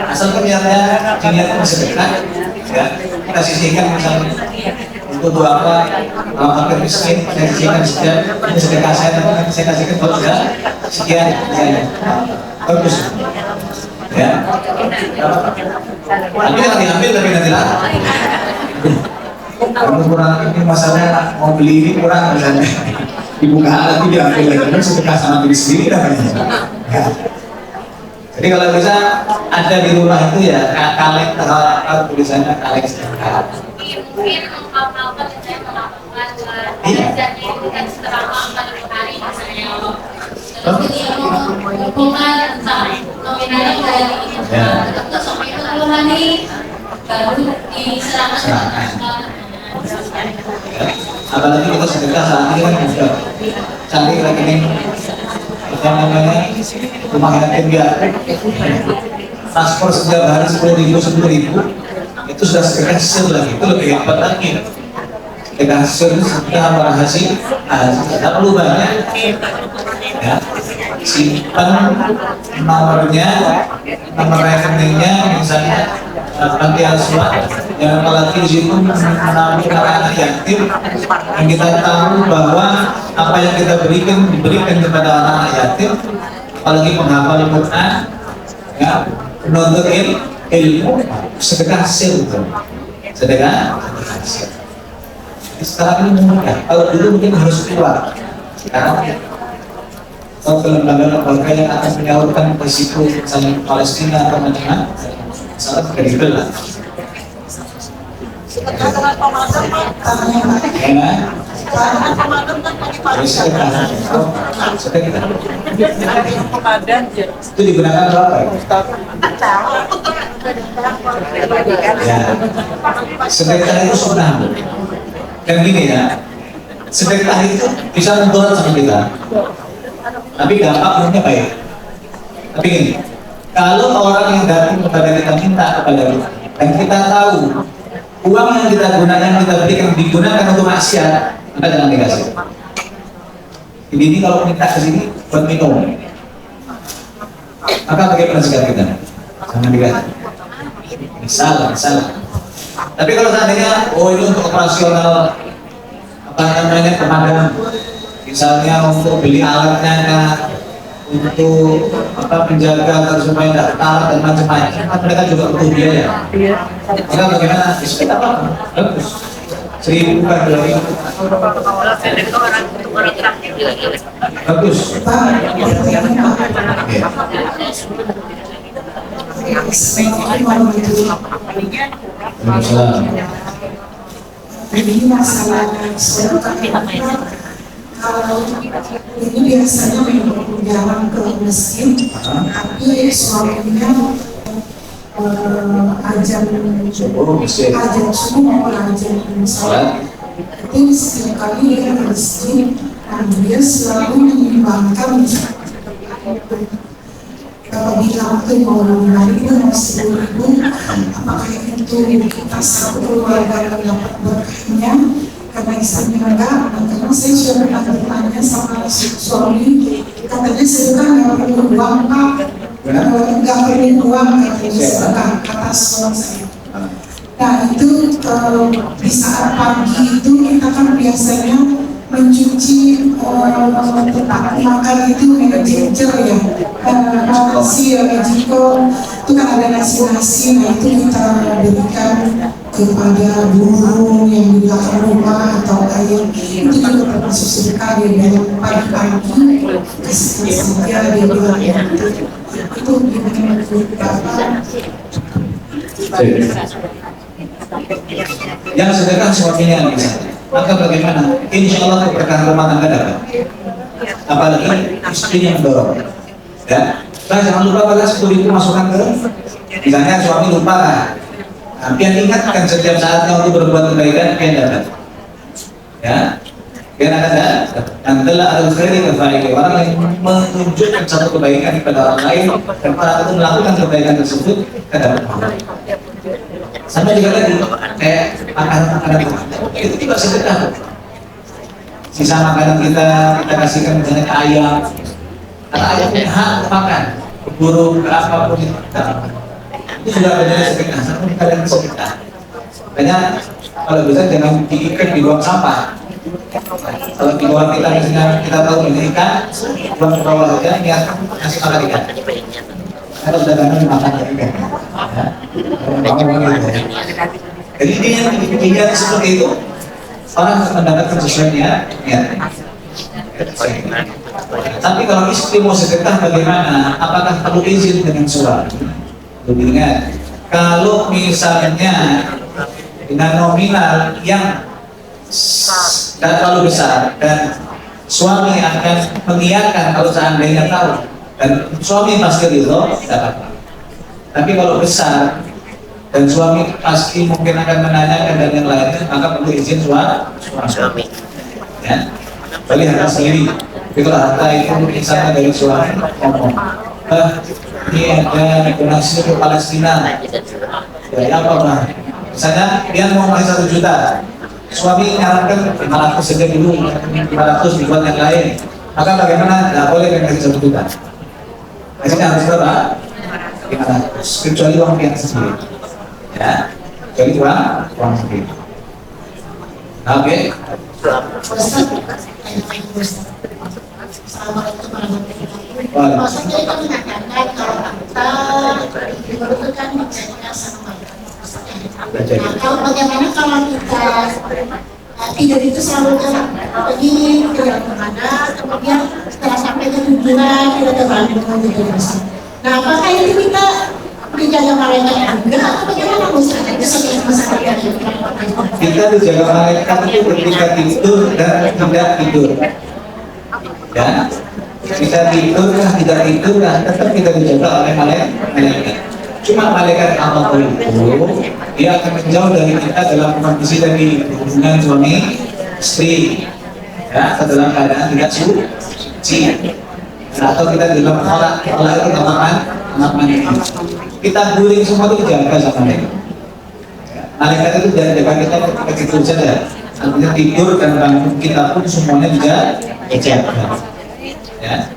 Asalkan niatnya masih dekat, ya kita sisihkan misalnya untuk doa apa, fakir miskin, saya sisihkan sekian, ini sedekah saya nanti saya kasihkan kalau sudah sekian, bagus, ya. Tapi yang diambil tapi nanti lah. Kalau kurang ini masalahnya mau beli ini kurang misalnya, dibuka lagi diambil lagi, kan sedekah sama diri sendiri namanya. Ya. Jadi kalau bisa ada di rumah itu ya kaleng atau tulisannya kaleng sedekah. mungkin melakukan saya melakukan belajarnya itu kan selama 40 hari misalnya. Terus dia mengumpulkan tentang nominalnya dari itu sampai 40 hari baru diserahkan. Apalagi kita sedekah saat ini kan sudah cari rekening apa namanya rumah yatim ya, transport setiap hari 10.000 itu sudah sedekah sel lagi, itu lebih hebat lagi. Sedekah sel sedekah hasil tidak perlu banyak ya, simpan nomornya, nomor rekeningnya misalnya nanti asuhan, yang apalagi di situ menampung anak yatim yang kita tahu bahwa apa yang kita diberikan kepada anak yatim, apalagi penghafal Quran, ya, penuntut ilmu, sedekah hasil itu, sedekah hasil. Sekarang ini mudah, kalau dulu mungkin harus keluar, sekarang atau ke lembaga-lembaga yang akan menyalurkan risiko misalnya Palestina atau mana, salah kredibel lah. sedekah dengan pemakan Pak. Ya, Jadi sedekah. Sedekah. Itu digunakan berapa ya? Ya. Sedekah itu sunnah. Dan gini ya, sedekah itu bisa menurut sama kita. Tapi dampaknya baik. Tapi gini, kalau orang yang datang kepada kita minta kepada kita, dan kita tahu uang yang kita gunakan, kita berikan digunakan untuk maksiat, maka jangan dikasih. Ini kalau minta ke sini buat minum, maka bagaimana sikap kita? Jangan dikasih. Salah. Tapi kalau seandainya, oh ini untuk operasional apa namanya pemadam, misalnya untuk beli alatnya, untuk apa menjaga agar supaya tidak kalah dan macam-macam, mereka juga butuh biaya. Maka bagaimana? Kita apa? Bagus. 1.000 bukan 2.000. Bagus. Jadi masalah sedekah kalau ini biasanya memang jarang ke masjid, tapi suaminya ajan subuh maupun ajan sholat. Jadi setiap kali dia ke masjid, dia selalu menyumbangkan bilang tuh mau 5.000 mau 10.000, apakah itu kita satu keluarga yang dapat berkahnya? Karena istrinya enggak, karena saya sudah pernah bertanya sama suami, katanya sedekah nggak perlu uang Pak, nggak perlu uang katanya sedekah, kata suami saya. Nah itu di saat pagi itu kita kan biasanya mencuci tempat makan itu manajer ya, nasi jiko itu kan ada nasi, nah itu kita berikan kepada buruh yang di belakang rumah atau air, itu juga termasuk sedekah. Dia bilang pagi-pagi kasih saja, dia bilang itu gimana Bapak? Yang sedekah suaminya misalnya, maka bagaimana? Insya Allah keberkahan rumah tangga dapat. Apalagi istrinya mendorong. Ya, nah, jangan lupa pada 10.000 masukkan ke, misalnya suami lupa lah. Pian ingatkan setiap saatnya untuk berbuat kebaikan, pian dapat. Ya, pian ada. Antelah al-khairi kefaili, orang yang menunjukkan satu kebaikan kepada orang lain dan para itu melakukan kebaikan tersebut, kita dapat. Sama juga lagi kayak makanan itu juga sedekah. Sisa makanan kita kasihkan misalnya ke ayam, karena ayam punya hak makan, burung, ke apapun itu sudah ada sedekah. Sama kalian sedekah. Makanya kalau bisa jangan diikat di buang sampah. Kalau di bawah kita misalnya kita tahu ini ikan, buang ke bawah saja, niat kasih makan ikan. Kalau sudah kangen makan ikan. Jadi ini yang dipikirkan seperti itu, orang akan mendapatkan sesuatunya. Ya. Tapi kalau istri mau sedekah bagaimana? Apakah perlu izin dengan suami? Lebih ingat, kalau misalnya dengan nominal yang tidak terlalu besar dan suami akan mengiyakan kalau seandainya tahu dan suami pasti itu tidak apa. Tapi kalau besar dan suami pasti mungkin akan menanyakan dan yang lainnya, maka perlu izin suami. Ya, beli harta sendiri. Tapi kalau harta itu misalnya dari suami ngomong, ini ada donasi ke Palestina. Ya apa Pak? Misalnya dia mau ngasih 1 juta, suami nyarankan 500 saja dulu, 500 dibuat yang lain. Maka bagaimana? Tidak boleh kasih 1 juta. Kasihnya harus berapa? 500. Kecuali uang pihak sendiri. Ya, kecuali uang sendiri. Oke. Maksudnya itu menandakan kalau kita diperlukan menjadikan sama maksudnya. Kalau bagaimana kalau kita tidur itu selalu pergi ke mana, kemudian setelah sampai ke tujuan kita terbang dengan tidur. Nah, apakah itu kita dijaga malaikat juga atau bagaimana maksudnya? Itu seperti masalah yang kita dijaga malaikat itu ketika tidur dan tidak tidur. Ya, kita tidur kah tidak tidur kah tetap kita dijaga oleh malaikat. Cuma malaikat apapun itu, dia akan menjauh dari kita dalam kondisi dari hubungan suami istri, ya, atau dalam keadaan tidak suci, atau kita dalam kolak itu kamar mandi. Kita guling semua itu dijaga sama mereka. Malaikat itu jaga kita ketika tidur saja. Artinya tidur dan bangun kita pun semuanya dijaga. Ya.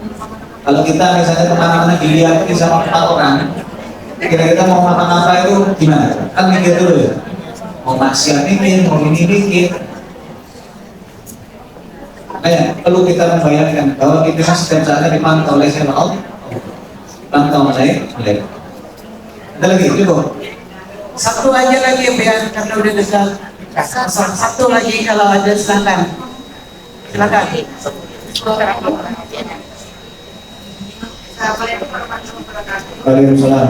Kalau kita misalnya kemana-mana dilihat sama 4 orang, kira-kira mau makan apa itu gimana? Kan mikir dulu ya. Mau maksiat mikir, mau ini mikir. Perlu kita membayangkan bahwa kita setiap saatnya dipantau oleh siapa? Allah. Dipantau oleh malaikat. Ada lagi, coba. Satu aja lagi biar karena udah dekat. Satu lagi kalau ada silakan. Silakan. Waalaikumsalam.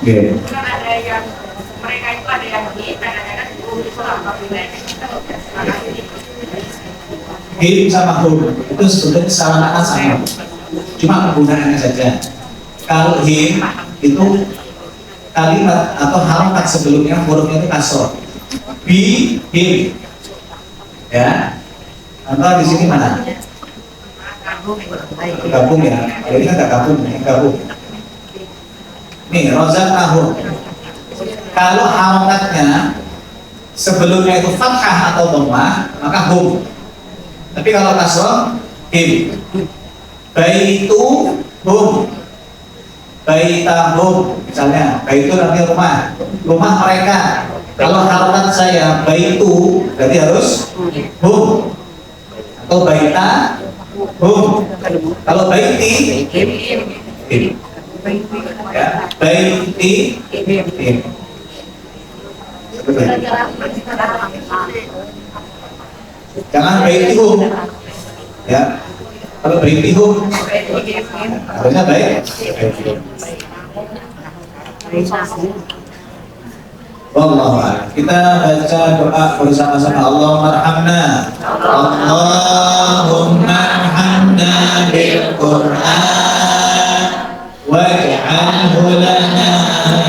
Oke. Ada yang mereka itu ada yang kadang-kadang Him sama hum itu sebetulnya sama sama, cuma penggunaannya saja. Kalau him itu kalimat atau harakat sebelumnya hurufnya itu kasroh. Bi him, ya. Contoh di sini mana? Gabung ya. Kalau ini kan gabung. Nih rozak tahun. Kalau harakatnya sebelumnya itu fathah atau dhammah, maka hum. Tapi kalau kasroh him. Baitu hum. Baitahum, misalnya baitu artinya rumah mereka. Kalau harakat saya baitu berarti harus hum atau baita hum. Kalau baiti him. Ya, baiti him. Jangan baiti hum. Ya. Kalau baiti hum harusnya baik. Wallahu a'lam. Kita baca doa bersama-sama. Allahumma arhamna. Allahumma arhamna bil Qur'an waj'alhu lana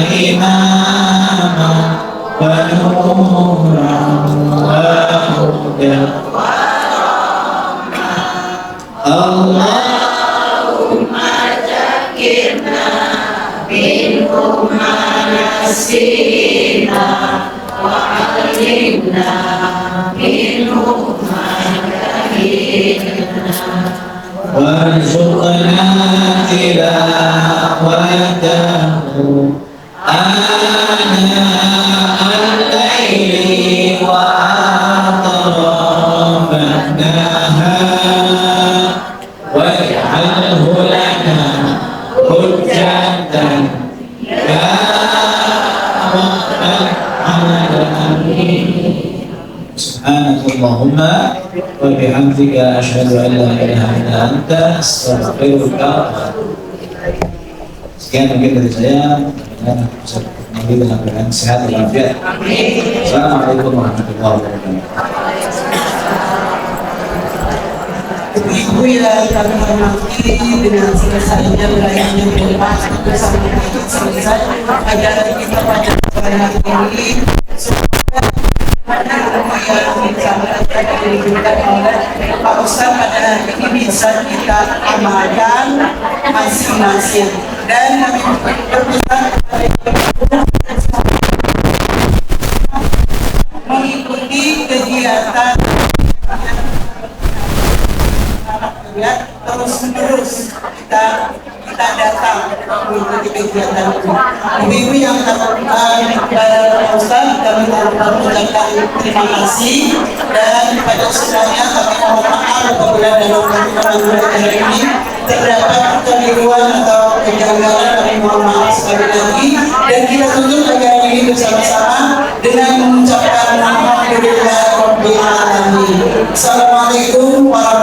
imama wa nuran wa hudan. Allahumma zakirna minhu ma nasina wa alimna minhu ma jahilna warzuqna tilawatahu ana al-laili wa atrafan nahar waj'alhu lana hujjatan ya rabbal alamin. Subhanakallahumma wa bihamdika asyhadu an la ilaha illa anta astaghfiruka. Sekian mungkin dari saya, mudah-mudahan bisa kembali dengan keadaan sehat dan walafiat. Assalamualaikum warahmatullahi wabarakatuh. Ibu yang kami hormati, dengan selesainya berakhirnya doa bersama kita selesai agar kita pada hari ini semoga ilmu yang disampaikan dan diberikan oleh Pak Ustaz pada hari ini bisa kita amalkan masing-masing. Dan kami berpesan mengikuti kegiatan ya, terus-menerus kita datang mengikuti kegiatan ini. Ibu-ibu yang Ustaz, kami mengucapkan terima kasih dan pada semuanya kami mohon maaf apabila dalam pertemuan hari ini terdapat keliruan atau kejanggalan. Kami mohon maaf sekali lagi dan kita tutup acara ini bersama-sama dengan mengucapkan alhamdulillah rabbil alamin. Assalamualaikum warahmatullahi wabarakatuh.